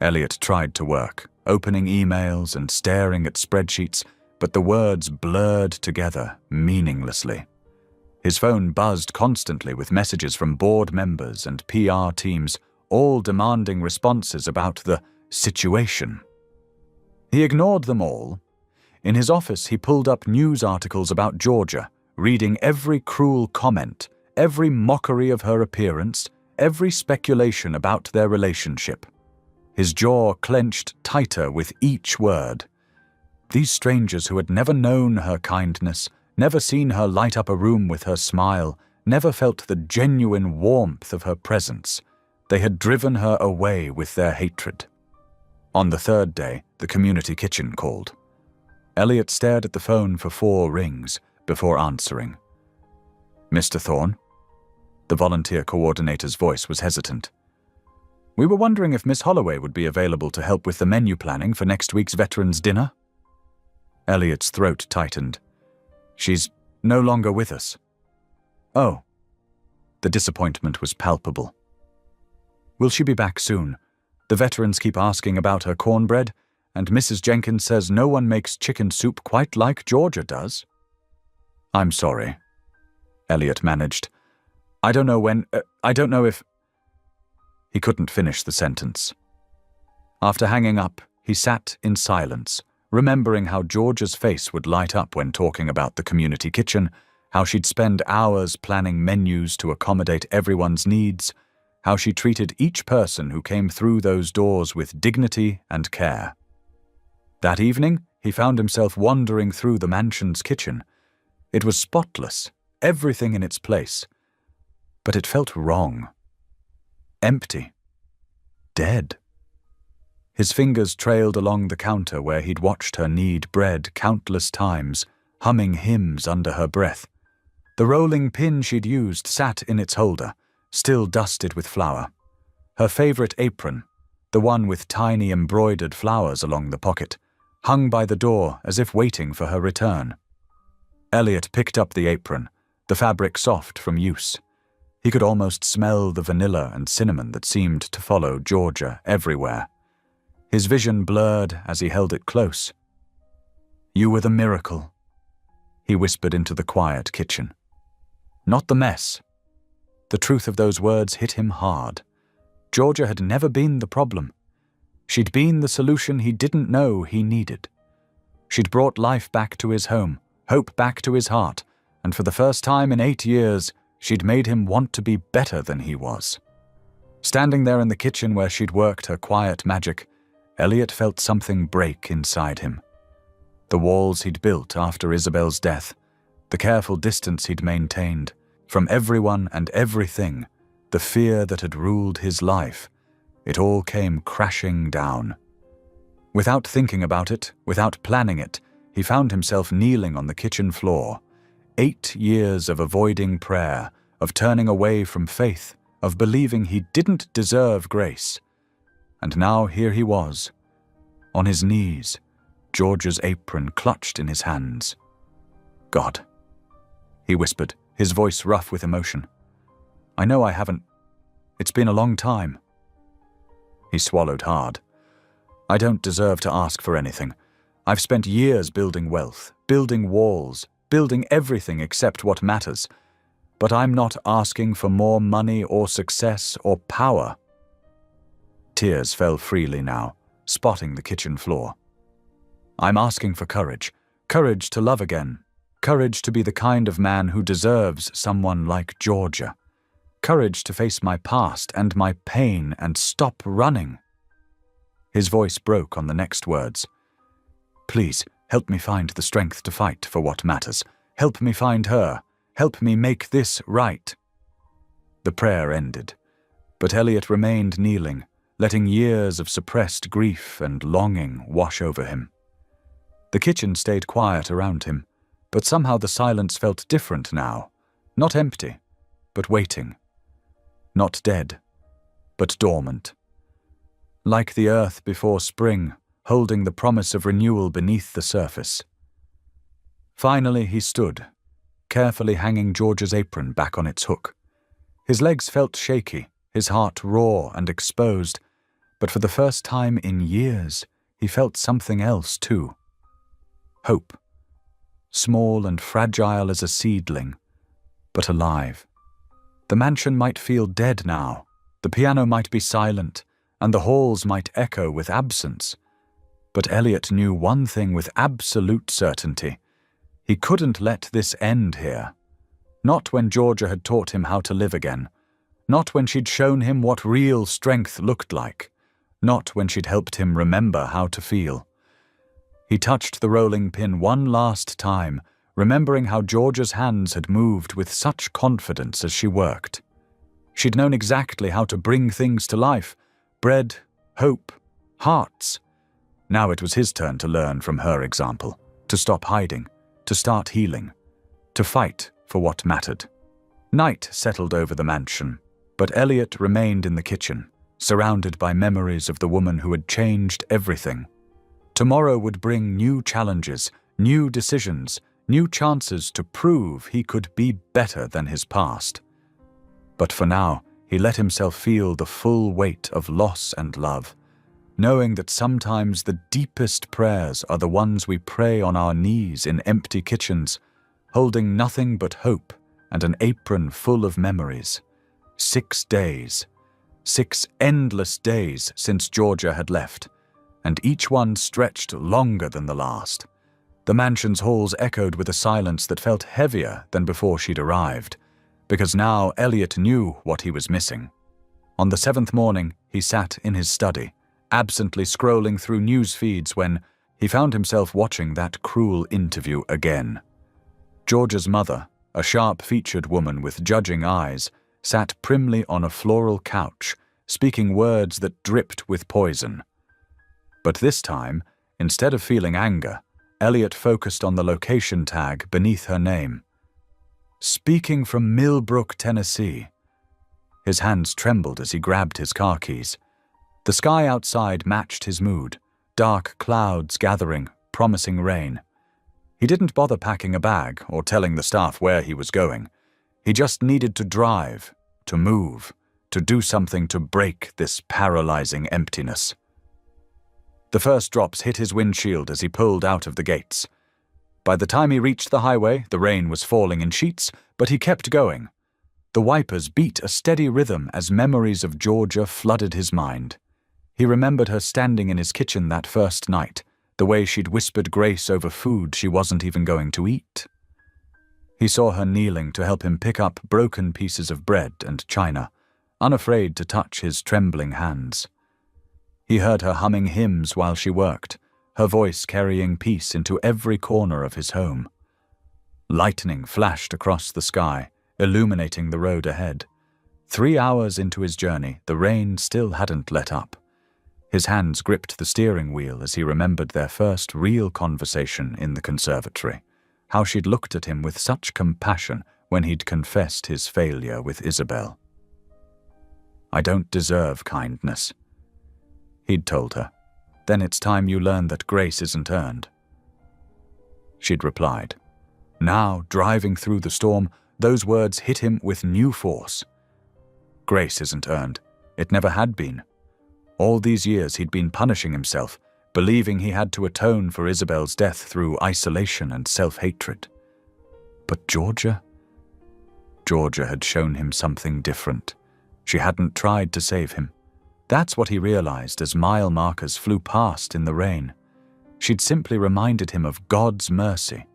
Elliot tried to work, opening emails and staring at spreadsheets, but the words blurred together meaninglessly. His phone buzzed constantly with messages from board members and PR teams, all demanding responses about the situation. He ignored them all. In his office, he pulled up news articles about Georgia, reading every cruel comment, every mockery of her appearance, every speculation about their relationship. His jaw clenched tighter with each word. These strangers who had never known her kindness, never seen her light up a room with her smile, never felt the genuine warmth of her presence. They had driven her away with their hatred. On the third day, the community kitchen called. Elliot stared at the phone for 4 rings before answering. "Mr. Thorne?" The volunteer coordinator's voice was hesitant. "We were wondering if Miss Holloway would be available to help with the menu planning for next week's Veterans Dinner." Elliot's throat tightened. "She's no longer with us." "Oh." The disappointment was palpable. "Will she be back soon? The veterans keep asking about her cornbread, and Mrs. Jenkins says no one makes chicken soup quite like Georgia does." "I'm sorry," Elliot managed. I don't know if... He couldn't finish the sentence. After hanging up, he sat in silence, remembering how Georgia's face would light up when talking about the community kitchen, how she'd spend hours planning menus to accommodate everyone's needs, how she treated each person who came through those doors with dignity and care. That evening, he found himself wandering through the mansion's kitchen. It was spotless, everything in its place. But it felt wrong. Empty. Dead. His fingers trailed along the counter where he'd watched her knead bread countless times, humming hymns under her breath. The rolling pin she'd used sat in its holder, still dusted with flour. Her favorite apron, the one with tiny embroidered flowers along the pocket, hung by the door as if waiting for her return. Elliot picked up the apron, the fabric soft from use. He could almost smell the vanilla and cinnamon that seemed to follow Georgia everywhere. His vision blurred as he held it close. "You were the miracle," he whispered into the quiet kitchen. Not the mess. The truth of those words hit him hard. Georgia had never been the problem. She'd been the solution he didn't know he needed. She'd brought life back to his home, hope back to his heart, and for the first time in 8 years, she'd made him want to be better than he was. Standing there in the kitchen where she'd worked her quiet magic, Elliot felt something break inside him. The walls he'd built after Isabel's death, the careful distance he'd maintained, from everyone and everything, the fear that had ruled his life, it all came crashing down. Without thinking about it, without planning it, he found himself kneeling on the kitchen floor. 8 years of avoiding prayer, of turning away from faith, of believing he didn't deserve grace. And now here he was, on his knees, George's apron clutched in his hands. "God," he whispered, his voice rough with emotion. "I know I haven't. It's been a long time." He swallowed hard. "I don't deserve to ask for anything. I've spent years building wealth, building walls, building everything except what matters. But I'm not asking for more money or success or power." Tears fell freely now, spotting the kitchen floor. "I'm asking for courage. Courage to love again. Courage to be the kind of man who deserves someone like Georgia. Courage to face my past and my pain and stop running." His voice broke on the next words. "Please, help me find the strength to fight for what matters. Help me find her. Help me make this right." The prayer ended, but Elliot remained kneeling, letting years of suppressed grief and longing wash over him. The kitchen stayed quiet around him, But somehow the silence felt different now. Not empty, but waiting. Not dead, but dormant. Like the earth before spring, holding the promise of renewal beneath the surface. Finally he stood, carefully hanging George's apron back on its hook. His legs felt shaky, his heart raw and exposed, but for the first time in years, he felt something else too. Hope. Small and fragile as a seedling, but alive. The mansion might feel dead now, the piano might be silent, and the halls might echo with absence. But Elliot knew one thing with absolute certainty. He couldn't let this end here. Not when Georgia had taught him how to live again. Not when she'd shown him what real strength looked like. Not when she'd helped him remember how to feel. He touched the rolling pin one last time, remembering how Georgia's hands had moved with such confidence as she worked. She'd known exactly how to bring things to life. Bread, hope, hearts. Now it was his turn to learn from her example, to stop hiding, to start healing, to fight for what mattered. Night settled over the mansion, but Elliot remained in the kitchen, surrounded by memories of the woman who had changed everything. Tomorrow would bring new challenges, new decisions, new chances to prove he could be better than his past. But for now, he let himself feel the full weight of loss and love, knowing that sometimes the deepest prayers are the ones we pray on our knees in empty kitchens, holding nothing but hope and an apron full of memories. 6 days. 6 endless days since Georgia had left, and each one stretched longer than the last. The mansion's halls echoed with a silence that felt heavier than before she'd arrived, because now Elliot knew what he was missing. On the 7th morning, he sat in his study, absently scrolling through news feeds when he found himself watching that cruel interview again. Georgia's mother, a sharp-featured woman with judging eyes, sat primly on a floral couch, speaking words that dripped with poison. But this time, instead of feeling anger, Elliot focused on the location tag beneath her name. Speaking from Millbrook, Tennessee. His hands trembled as he grabbed his car keys. The sky outside matched his mood, dark clouds gathering, promising rain. He didn't bother packing a bag or telling the staff where he was going. He just needed to drive, to move, to do something to break this paralyzing emptiness. The first drops hit his windshield as he pulled out of the gates. By the time he reached the highway, the rain was falling in sheets, but he kept going. The wipers beat a steady rhythm as memories of Georgia flooded his mind. He remembered her standing in his kitchen that first night, the way she'd whispered grace over food she wasn't even going to eat. He saw her kneeling to help him pick up broken pieces of bread and china, unafraid to touch his trembling hands. He heard her humming hymns while she worked, her voice carrying peace into every corner of his home. Lightning flashed across the sky, illuminating the road ahead. 3 hours into his journey, the rain still hadn't let up. His hands gripped the steering wheel as he remembered their first real conversation in the conservatory, how she'd looked at him with such compassion when he'd confessed his failure with Isabel. "I don't deserve kindness," he'd told her. "Then it's time you learn that grace isn't earned." She'd replied. Now, driving through the storm, those words hit him with new force. Grace isn't earned. It never had been. All these years he'd been punishing himself, believing he had to atone for Isabel's death through isolation and self-hatred. But Georgia had shown him something different. She hadn't tried to save him. That's what he realized as mile markers flew past in the rain. She'd simply reminded him of God's mercy,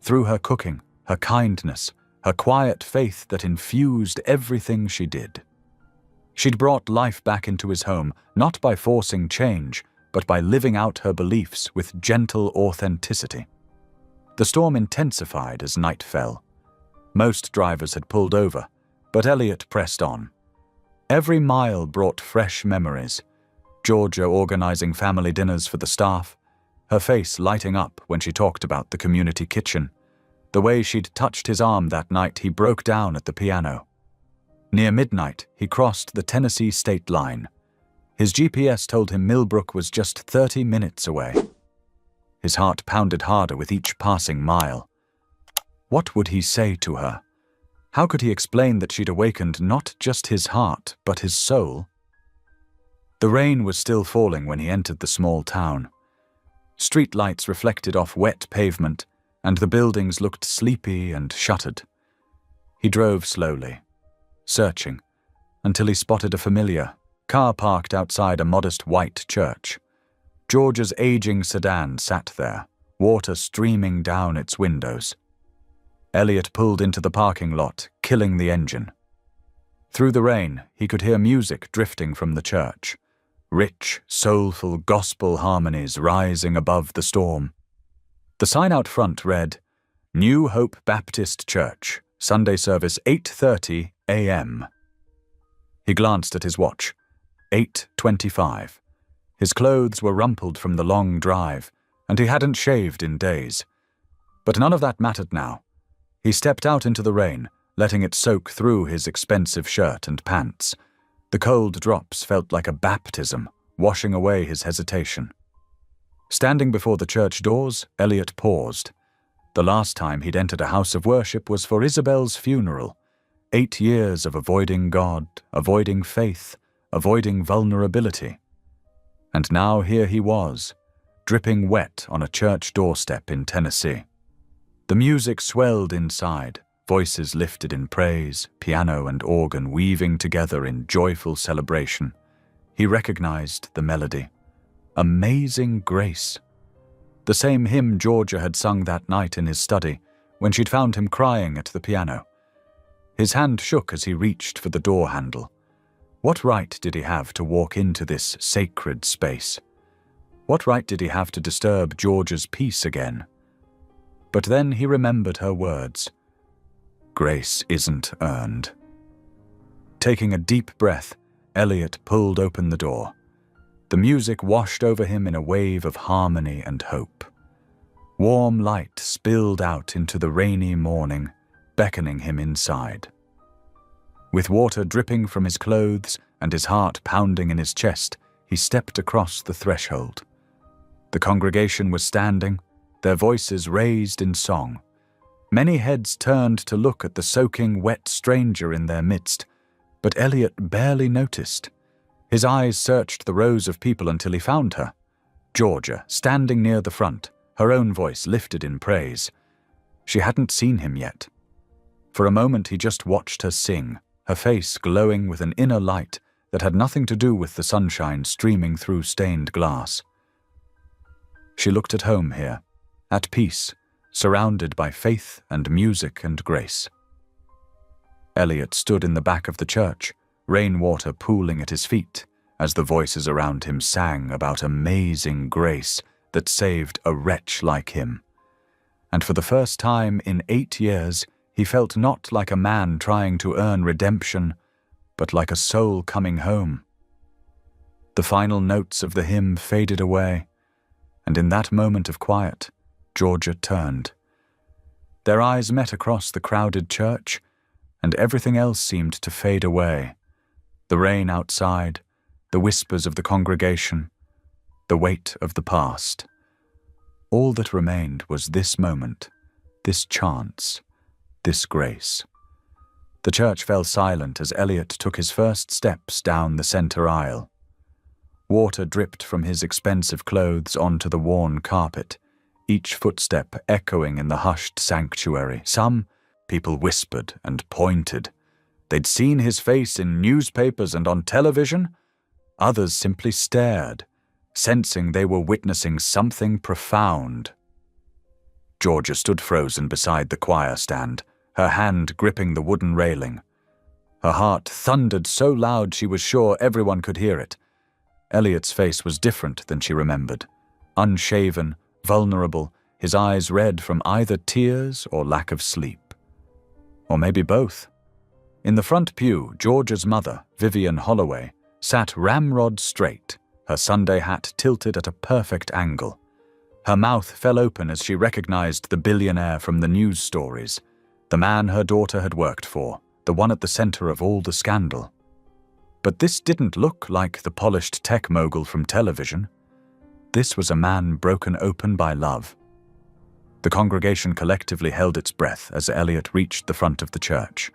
through her cooking, her kindness, her quiet faith that infused everything she did. She'd brought life back into his home, not by forcing change, but by living out her beliefs with gentle authenticity. The storm intensified as night fell. Most drivers had pulled over, but Elliot pressed on. Every mile brought fresh memories. Georgia organizing family dinners for the staff, her face lighting up when she talked about the community kitchen, The way she'd touched his arm that night, he broke down at the piano. Near midnight, he crossed the Tennessee state line. His GPS told him Millbrook was just 30 minutes away. His heart pounded harder with each passing mile. What would he say to her? How could he explain that she'd awakened not just his heart, but his soul? The rain was still falling when he entered the small town. Street lights reflected off wet pavement, and the buildings looked sleepy and shuttered. He drove slowly, searching, until he spotted a familiar car parked outside a modest white church. George's aging sedan sat there, water streaming down its windows. Elliot pulled into the parking lot, killing the engine. Through the rain, he could hear music drifting from the church. Rich, soulful gospel harmonies rising above the storm. The sign out front read, New Hope Baptist Church, Sunday service 8:30 a.m. He glanced at his watch. 8:25. His clothes were rumpled from the long drive, and he hadn't shaved in days. But none of that mattered now. He stepped out into the rain, letting it soak through his expensive shirt and pants. The cold drops felt like a baptism, washing away his hesitation. Standing before the church doors, Elliot paused. The last time he'd entered a house of worship was for Isabel's funeral. 8 years of avoiding God, avoiding faith, avoiding vulnerability. And now here he was, dripping wet on a church doorstep in Tennessee. The music swelled inside, voices lifted in praise, piano and organ weaving together in joyful celebration. He recognized the melody. Amazing Grace. The same hymn Georgia had sung that night in his study, when she'd found him crying at the piano. His hand shook as he reached for the door handle. What right did he have to walk into this sacred space? What right did he have to disturb Georgia's peace again? But then he remembered her words. Grace isn't earned. Taking a deep breath, Elliot pulled open the door. The music washed over him in a wave of harmony and hope. Warm light spilled out into the rainy morning, beckoning him inside. With water dripping from his clothes and his heart pounding in his chest, he stepped across the threshold. The congregation was standing, their voices raised in song. Many heads turned to look at the soaking wet stranger in their midst, but Elliot barely noticed. His eyes searched the rows of people until he found her. Georgia, standing near the front, her own voice lifted in praise. She hadn't seen him yet. For a moment he just watched her sing, her face glowing with an inner light that had nothing to do with the sunshine streaming through stained glass. She looked at home here, at peace, surrounded by faith and music and grace. Elliot stood in the back of the church, rainwater pooling at his feet, as the voices around him sang about amazing grace that saved a wretch like him. And for the first time in 8 years, he felt not like a man trying to earn redemption, but like a soul coming home. The final notes of the hymn faded away, and in that moment of quiet, Georgia turned. Their eyes met across the crowded church, and everything else seemed to fade away. The rain outside, the whispers of the congregation, the weight of the past. All that remained was this moment, this chance, this grace. The church fell silent as Elliot took his first steps down the center aisle. Water dripped from his expensive clothes onto the worn carpet, each footstep echoing in the hushed sanctuary. Some people whispered and pointed. They'd seen his face in newspapers and on television. Others simply stared, sensing they were witnessing something profound. Georgia stood frozen beside the choir stand, her hand gripping the wooden railing. Her heart thundered so loud she was sure everyone could hear it. Elliot's face was different than she remembered. Unshaven, vulnerable, his eyes red from either tears or lack of sleep. Or maybe both. In the front pew, Georgia's mother, Vivian Holloway, sat ramrod straight, her Sunday hat tilted at a perfect angle. Her mouth fell open as she recognized the billionaire from the news stories, the man her daughter had worked for, the one at the center of all the scandal. But this didn't look like the polished tech mogul from television. This was a man broken open by love. The congregation collectively held its breath as Elliot reached the front of the church.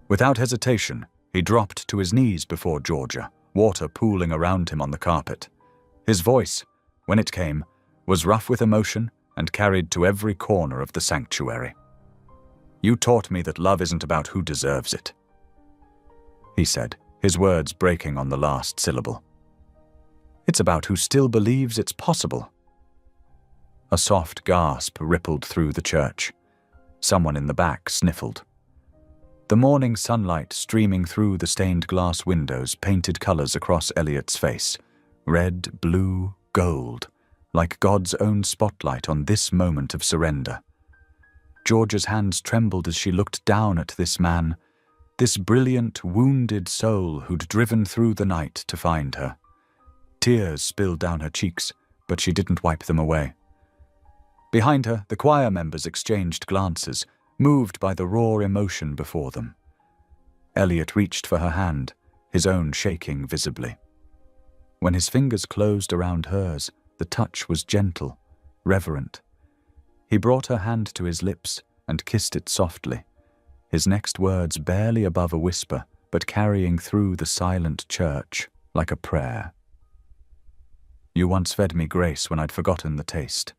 Without hesitation, he dropped to his knees before Georgia, water pooling around him on the carpet. His voice, when it came, was rough with emotion and carried to every corner of the sanctuary. "You taught me that love isn't about who deserves it," he said, his words breaking on the last syllable. "It's about who still believes it's possible." A soft gasp rippled through the church. Someone in the back sniffled. The morning sunlight streaming through the stained glass windows painted colors across Elliot's face. Red, blue, gold, like God's own spotlight on this moment of surrender. Georgia's hands trembled as she looked down at this man, this brilliant, wounded soul who'd driven through the night to find her. Tears spilled down her cheeks, but she didn't wipe them away. Behind her, the choir members exchanged glances, moved by the raw emotion before them. Elliot reached for her hand, his own shaking visibly. When his fingers closed around hers, the touch was gentle, reverent. He brought her hand to his lips and kissed it softly, his next words barely above a whisper, but carrying through the silent church like a prayer. "You once fed me grace when I'd forgotten the taste."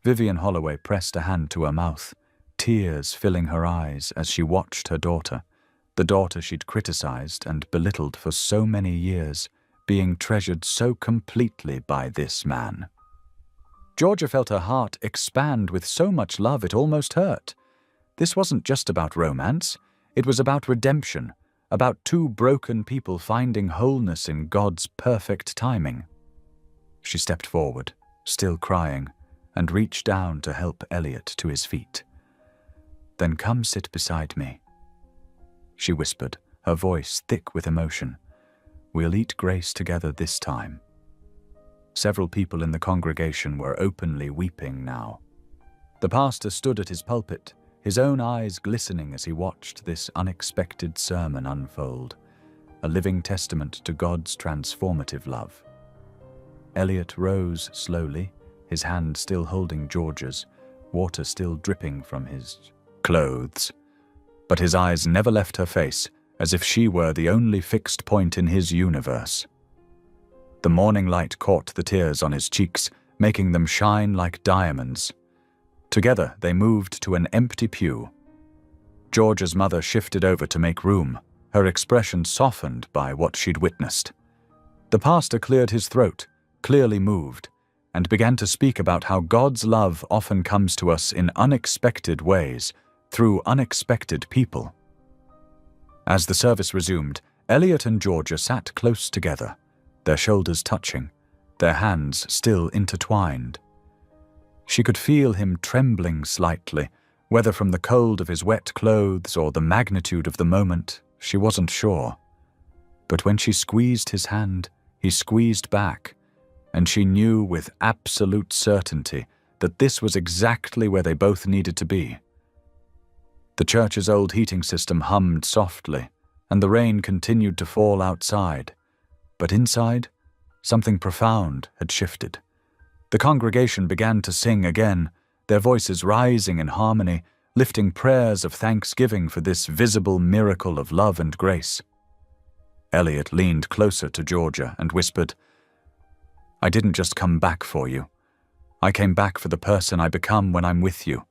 Vivian Holloway pressed a hand to her mouth, tears filling her eyes as she watched her daughter, the daughter she'd criticized and belittled for so many years, being treasured so completely by this man. Georgia felt her heart expand with so much love it almost hurt. This wasn't just about romance, it was about redemption, about two broken people finding wholeness in God's perfect timing. She stepped forward, still crying, and reached down to help Elliot to his feet. "Then come sit beside me," she whispered, her voice thick with emotion. "We'll eat grace together this time." Several people in the congregation were openly weeping now. The pastor stood at his pulpit, his own eyes glistening as he watched this unexpected sermon unfold, a living testament to God's transformative love. Elliot rose slowly, his hand still holding Georgia's, water still dripping from his clothes. But his eyes never left her face, as if she were the only fixed point in his universe. The morning light caught the tears on his cheeks, making them shine like diamonds. Together they moved to an empty pew. Georgia's mother shifted over to make room, her expression softened by what she'd witnessed. The pastor cleared his throat, clearly moved, and began to speak about how God's love often comes to us in unexpected ways, through unexpected people. As the service resumed, Elliot and Georgia sat close together, their shoulders touching, their hands still intertwined. She could feel him trembling slightly, whether from the cold of his wet clothes or the magnitude of the moment, she wasn't sure. But when she squeezed his hand, he squeezed back, and she knew with absolute certainty that this was exactly where they both needed to be. The church's old heating system hummed softly, and the rain continued to fall outside. But inside, something profound had shifted. The congregation began to sing again, their voices rising in harmony, lifting prayers of thanksgiving for this visible miracle of love and grace. Elliot leaned closer to Georgia and whispered, "I didn't just come back for you. I came back for the person I become when I'm with you.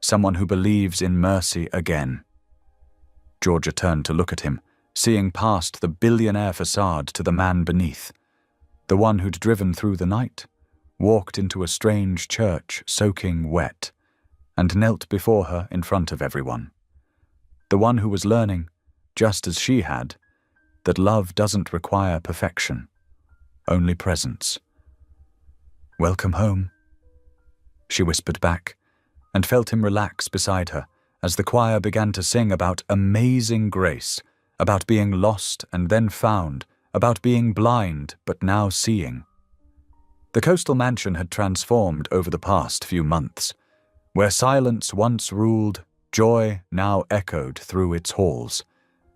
Someone who believes in mercy again." Georgia turned to look at him, seeing past the billionaire facade to the man beneath, the one who'd driven through the night, walked into a strange church soaking wet, and knelt before her in front of everyone. The one who was learning, just as she had, that love doesn't require perfection, only presence. "Welcome home," she whispered back, and felt him relax beside her as the choir began to sing about amazing grace, about being lost and then found, about being blind but now seeing. The coastal mansion had transformed over the past few months. Where silence once ruled, joy now echoed through its halls.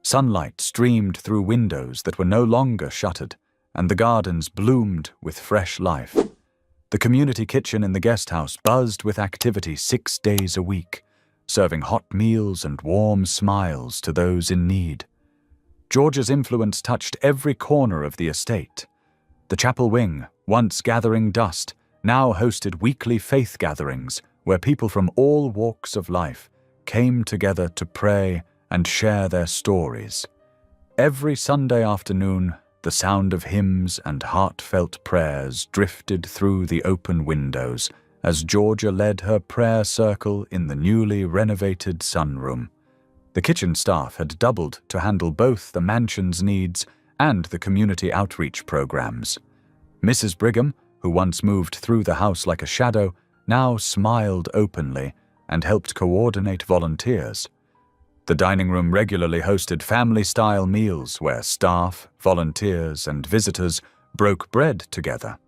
Sunlight streamed through windows that were no longer shuttered, and the gardens bloomed with fresh life. The community kitchen in the guest house buzzed with activity 6 days a week, serving hot meals and warm smiles to those in need. Georgia's influence touched every corner of the estate. The chapel wing, once gathering dust, now hosted weekly faith gatherings where people from all walks of life came together to pray and share their stories. Every Sunday afternoon, the sound of hymns and heartfelt prayers drifted through the open windows as Georgia led her prayer circle in the newly renovated sunroom. The kitchen staff had doubled to handle both the mansion's needs and the community outreach programs. Mrs. Brigham, who once moved through the house like a shadow, now smiled openly and helped coordinate volunteers. The dining room regularly hosted family-style meals where staff, volunteers, and visitors broke bread together.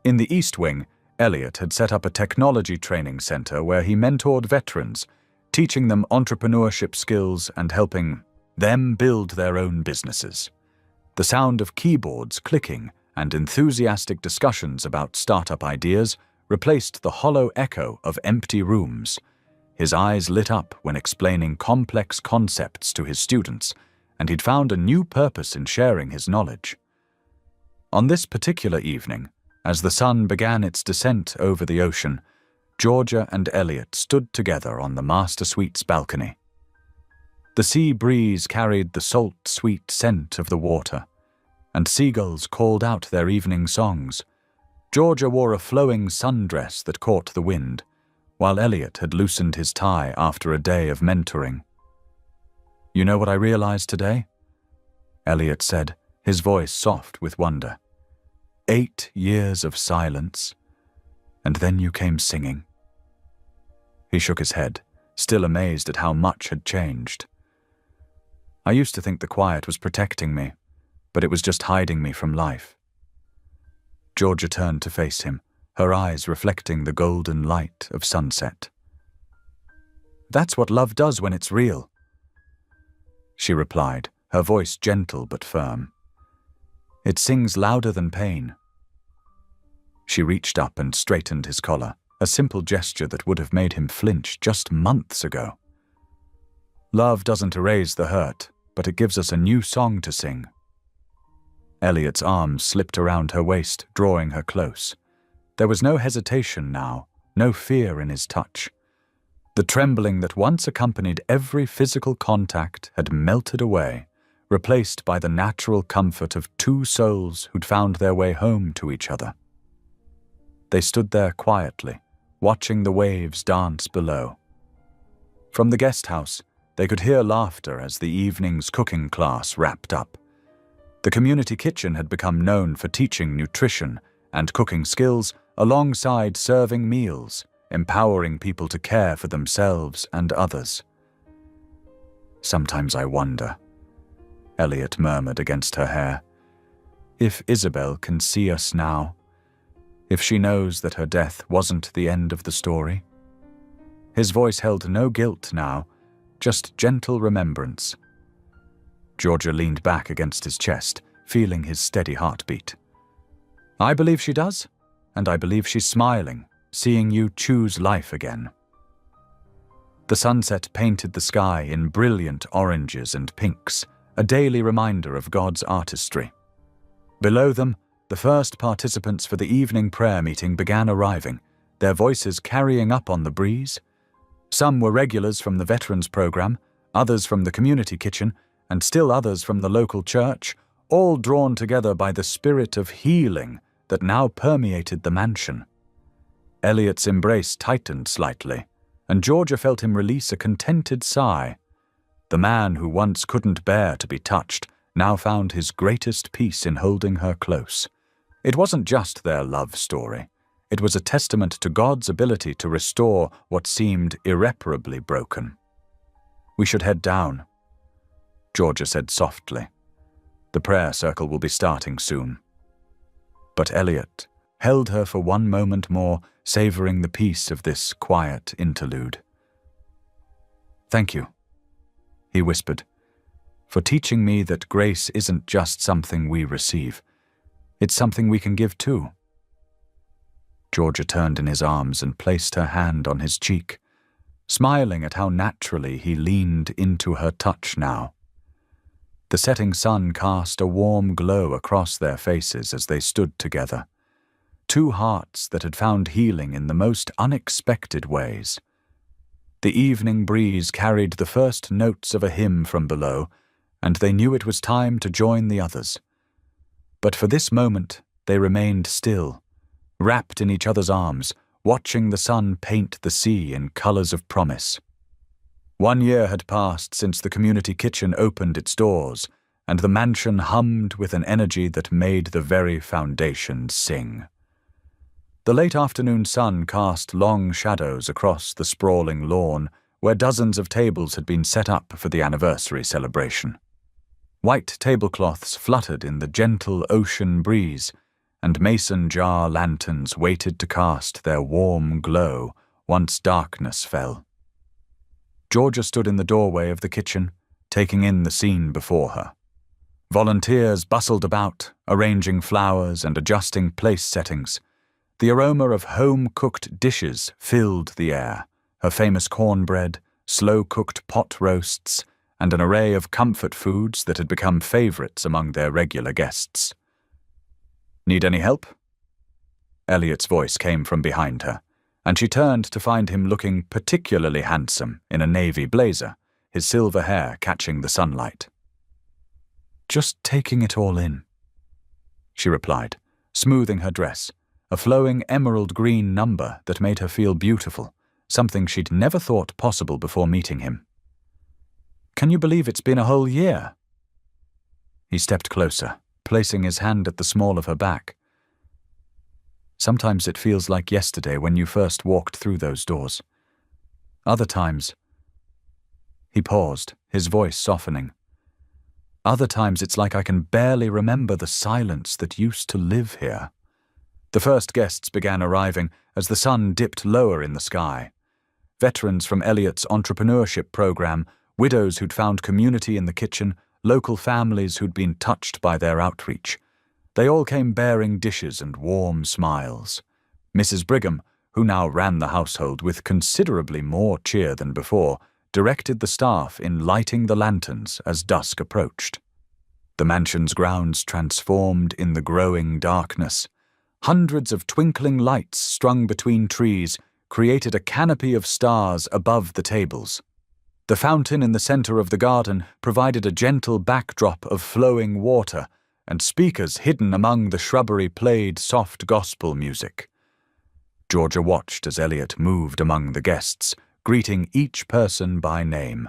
In the East Wing, Elliot had set up a technology training center where he mentored veterans, teaching them entrepreneurship skills and helping them build their own businesses. The sound of keyboards clicking and enthusiastic discussions about startup ideas replaced the hollow echo of empty rooms. His eyes lit up when explaining complex concepts to his students, and he'd found a new purpose in sharing his knowledge. On this particular evening, as the sun began its descent over the ocean, Georgia and Elliot stood together on the master suite's balcony. The sea breeze carried the salt-sweet scent of the water, and seagulls called out their evening songs. Georgia wore a flowing sundress that caught the wind, while Elliot had loosened his tie after a day of mentoring. "You know what I realized today?" Elliot said, his voice soft with wonder. 8 years of silence, and then you came singing." He shook his head, still amazed at how much had changed. "I used to think the quiet was protecting me, but it was just hiding me from life." Georgia turned to face him, her eyes reflecting the golden light of sunset. "That's what love does when it's real," she replied, her voice gentle but firm. "It sings louder than pain." She reached up and straightened his collar, a simple gesture that would have made him flinch just months ago. "Love doesn't erase the hurt, but it gives us a new song to sing." Elliot's arms slipped around her waist, drawing her close. There was no hesitation now, no fear in his touch. The trembling that once accompanied every physical contact had melted away, replaced by the natural comfort of two souls who'd found their way home to each other. They stood there quietly, watching the waves dance below. From the guest house, they could hear laughter as the evening's cooking class wrapped up. The community kitchen had become known for teaching nutrition and cooking skills alongside serving meals, empowering people to care for themselves and others. "Sometimes I wonder," Elliot murmured against her hair, "if Isabel can see us now, if she knows that her death wasn't the end of the story." His voice held no guilt now, just gentle remembrance. Georgia leaned back against his chest, feeling his steady heartbeat. "I believe she does, and I believe she's smiling, seeing you choose life again." The sunset painted the sky in brilliant oranges and pinks, a daily reminder of God's artistry. Below them, the first participants for the evening prayer meeting began arriving, their voices carrying up on the breeze. Some were regulars from the Veterans Program, others from the community kitchen, and still others from the local church, all drawn together by the spirit of healing that now permeated the mansion. Elliot's embrace tightened slightly, and Georgia felt him release a contented sigh. The man who once couldn't bear to be touched now found his greatest peace in holding her close. It wasn't just their love story. It was a testament to God's ability to restore what seemed irreparably broken. "We should head down," Georgia said softly. "The prayer circle will be starting soon." But Elliot, held her for one moment more, savoring the peace of this quiet interlude. "Thank you," he whispered, "for teaching me that grace isn't just something we receive. It's something we can give too." Georgia turned in his arms and placed her hand on his cheek, smiling at how naturally he leaned into her touch now. The setting sun cast a warm glow across their faces as they stood together, two hearts that had found healing in the most unexpected ways. The evening breeze carried the first notes of a hymn from below, and they knew it was time to join the others. But for this moment they remained still, wrapped in each other's arms, watching the sun paint the sea in colors of promise. 1 year had passed since the community kitchen opened its doors, and the mansion hummed with an energy that made the very foundations sing. The late afternoon sun cast long shadows across the sprawling lawn, where dozens of tables had been set up for the anniversary celebration. White tablecloths fluttered in the gentle ocean breeze, and mason jar lanterns waited to cast their warm glow once darkness fell. Georgia stood in the doorway of the kitchen, taking in the scene before her. Volunteers bustled about, arranging flowers and adjusting place settings. The aroma of home-cooked dishes filled the air, her famous cornbread, slow-cooked pot roasts, and an array of comfort foods that had become favorites among their regular guests. "Need any help?" Elliot's voice came from behind her, and she turned to find him looking particularly handsome in a navy blazer, his silver hair catching the sunlight. "Just taking it all in," she replied, smoothing her dress, a flowing emerald green number that made her feel beautiful, something she'd never thought possible before meeting him. "Can you believe it's been a whole year?" He stepped closer, placing his hand at the small of her back. "Sometimes it feels like yesterday when you first walked through those doors. Other times—" He paused, his voice softening. "Other times it's like I can barely remember the silence that used to live here." The first guests began arriving as the sun dipped lower in the sky. Veterans from Elliot's entrepreneurship program, widows who'd found community in the kitchen, local families who'd been touched by their outreach. They all came bearing dishes and warm smiles. Mrs. Brigham, who now ran the household with considerably more cheer than before, directed the staff in lighting the lanterns as dusk approached. The mansion's grounds transformed in the growing darkness. Hundreds of twinkling lights strung between trees created a canopy of stars above the tables. The fountain in the center of the garden provided a gentle backdrop of flowing water, and speakers hidden among the shrubbery played soft gospel music. Georgia watched as Elliot moved among the guests, greeting each person by name.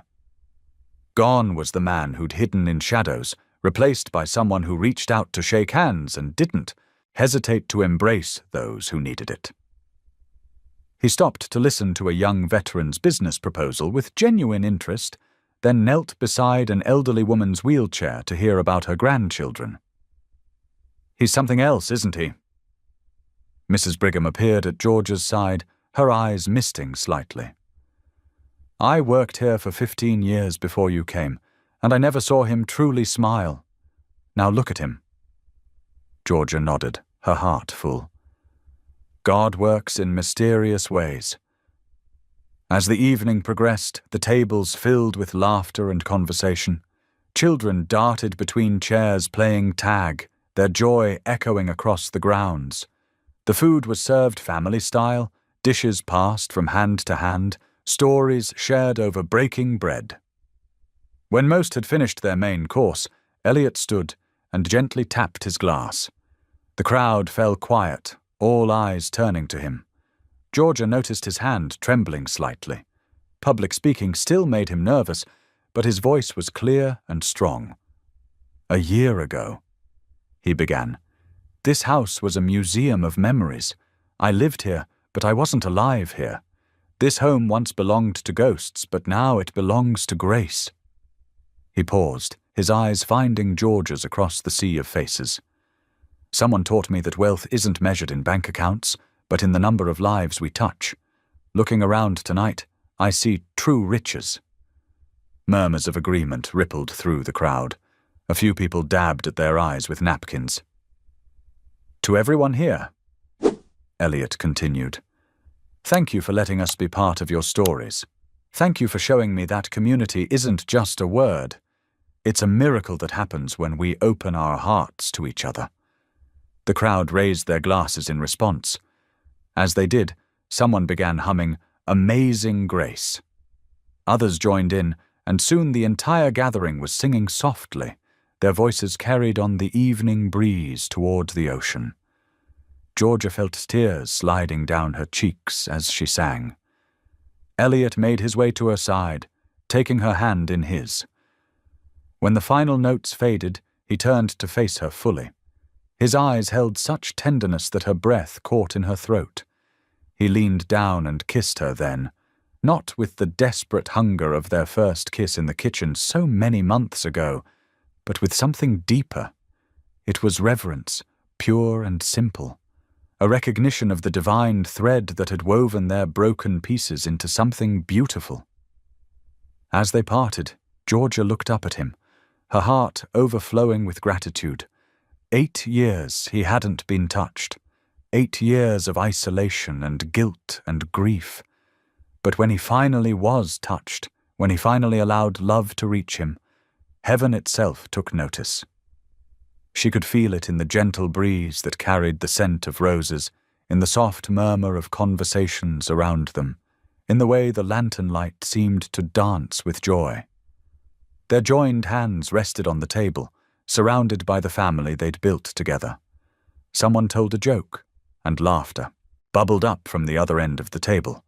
Gone was the man who'd hidden in shadows, replaced by someone who reached out to shake hands and didn't hesitate to embrace those who needed it. He stopped to listen to a young veteran's business proposal with genuine interest, then knelt beside an elderly woman's wheelchair to hear about her grandchildren. "He's something else, isn't he?" Mrs. Brigham appeared at George's side, her eyes misting slightly. "I worked here for 15 years before you came, and I never saw him truly smile. Now look at him." Georgia nodded, her heart full. God works in mysterious ways. As the evening progressed, the tables filled with laughter and conversation. Children darted between chairs playing tag, their joy echoing across the grounds. The food was served family-style, dishes passed from hand to hand, stories shared over breaking bread. When most had finished their main course, Elliot stood and gently tapped his glass. The crowd fell quiet, all eyes turning to him. Georgia noticed his hand trembling slightly. Public speaking still made him nervous, but his voice was clear and strong. "A year ago," he began, "this house was a museum of memories. I lived here, but I wasn't alive here. This home once belonged to ghosts, but now it belongs to grace." He paused, his eyes finding Georgia's across the sea of faces. Someone taught me that wealth isn't measured in bank accounts, but in the number of lives we touch. Looking around tonight, I see true riches." Murmurs of agreement rippled through the crowd. A few people dabbed at their eyes with napkins. "To everyone here," Elliot continued, "thank you for letting us be part of your stories. Thank you for showing me that community isn't just a word. It's a miracle that happens when we open our hearts to each other." The crowd raised their glasses in response. As they did, someone began humming "Amazing Grace." Others joined in, and soon the entire gathering was singing softly, their voices carried on the evening breeze toward the ocean. Georgia felt tears sliding down her cheeks as she sang. Elliot made his way to her side, taking her hand in his. When the final notes faded, he turned to face her fully. His eyes held such tenderness that her breath caught in her throat. He leaned down and kissed her then, not with the desperate hunger of their first kiss in the kitchen so many months ago, but with something deeper. It was reverence, pure and simple, a recognition of the divine thread that had woven their broken pieces into something beautiful. As they parted, Georgia looked up at him, her heart overflowing with gratitude. 8 years he hadn't been touched. 8 years of isolation and guilt and grief. But when he finally was touched, when he finally allowed love to reach him, heaven itself took notice. She could feel it in the gentle breeze that carried the scent of roses, in the soft murmur of conversations around them, in the way the lantern light seemed to dance with joy. Their joined hands rested on the table, surrounded by the family they'd built together. Someone told a joke, and laughter bubbled up from the other end of the table.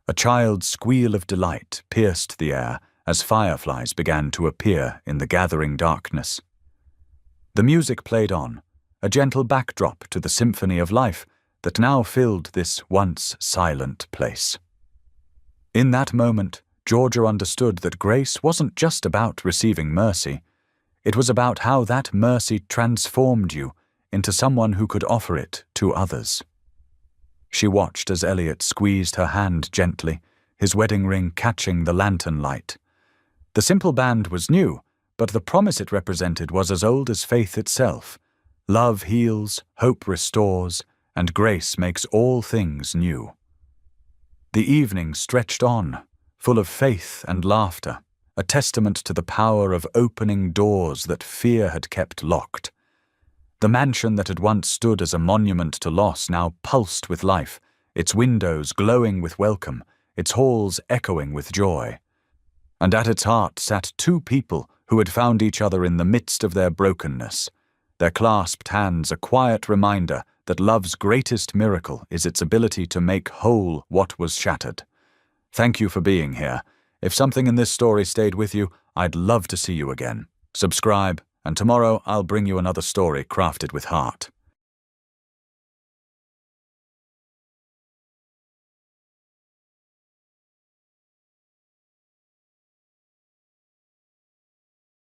A child's squeal of delight pierced the air as fireflies began to appear in the gathering darkness. The music played on, a gentle backdrop to the symphony of life that now filled this once silent place. In that moment, Georgia understood that grace wasn't just about receiving mercy. It was about how that mercy transformed you into someone who could offer it to others. She watched as Elliot squeezed her hand gently, his wedding ring catching the lantern light. The simple band was new, but the promise it represented was as old as faith itself. Love heals, hope restores, and grace makes all things new. The evening stretched on, full of faith and laughter, a testament to the power of opening doors that fear had kept locked. The mansion that had once stood as a monument to loss now pulsed with life, its windows glowing with welcome, its halls echoing with joy. And at its heart sat 2 people who had found each other in the midst of their brokenness, their clasped hands a quiet reminder that love's greatest miracle is its ability to make whole what was shattered. Thank you for being here. If something in this story stayed with you, I'd love to see you again. Subscribe, and tomorrow I'll bring you another story crafted with heart.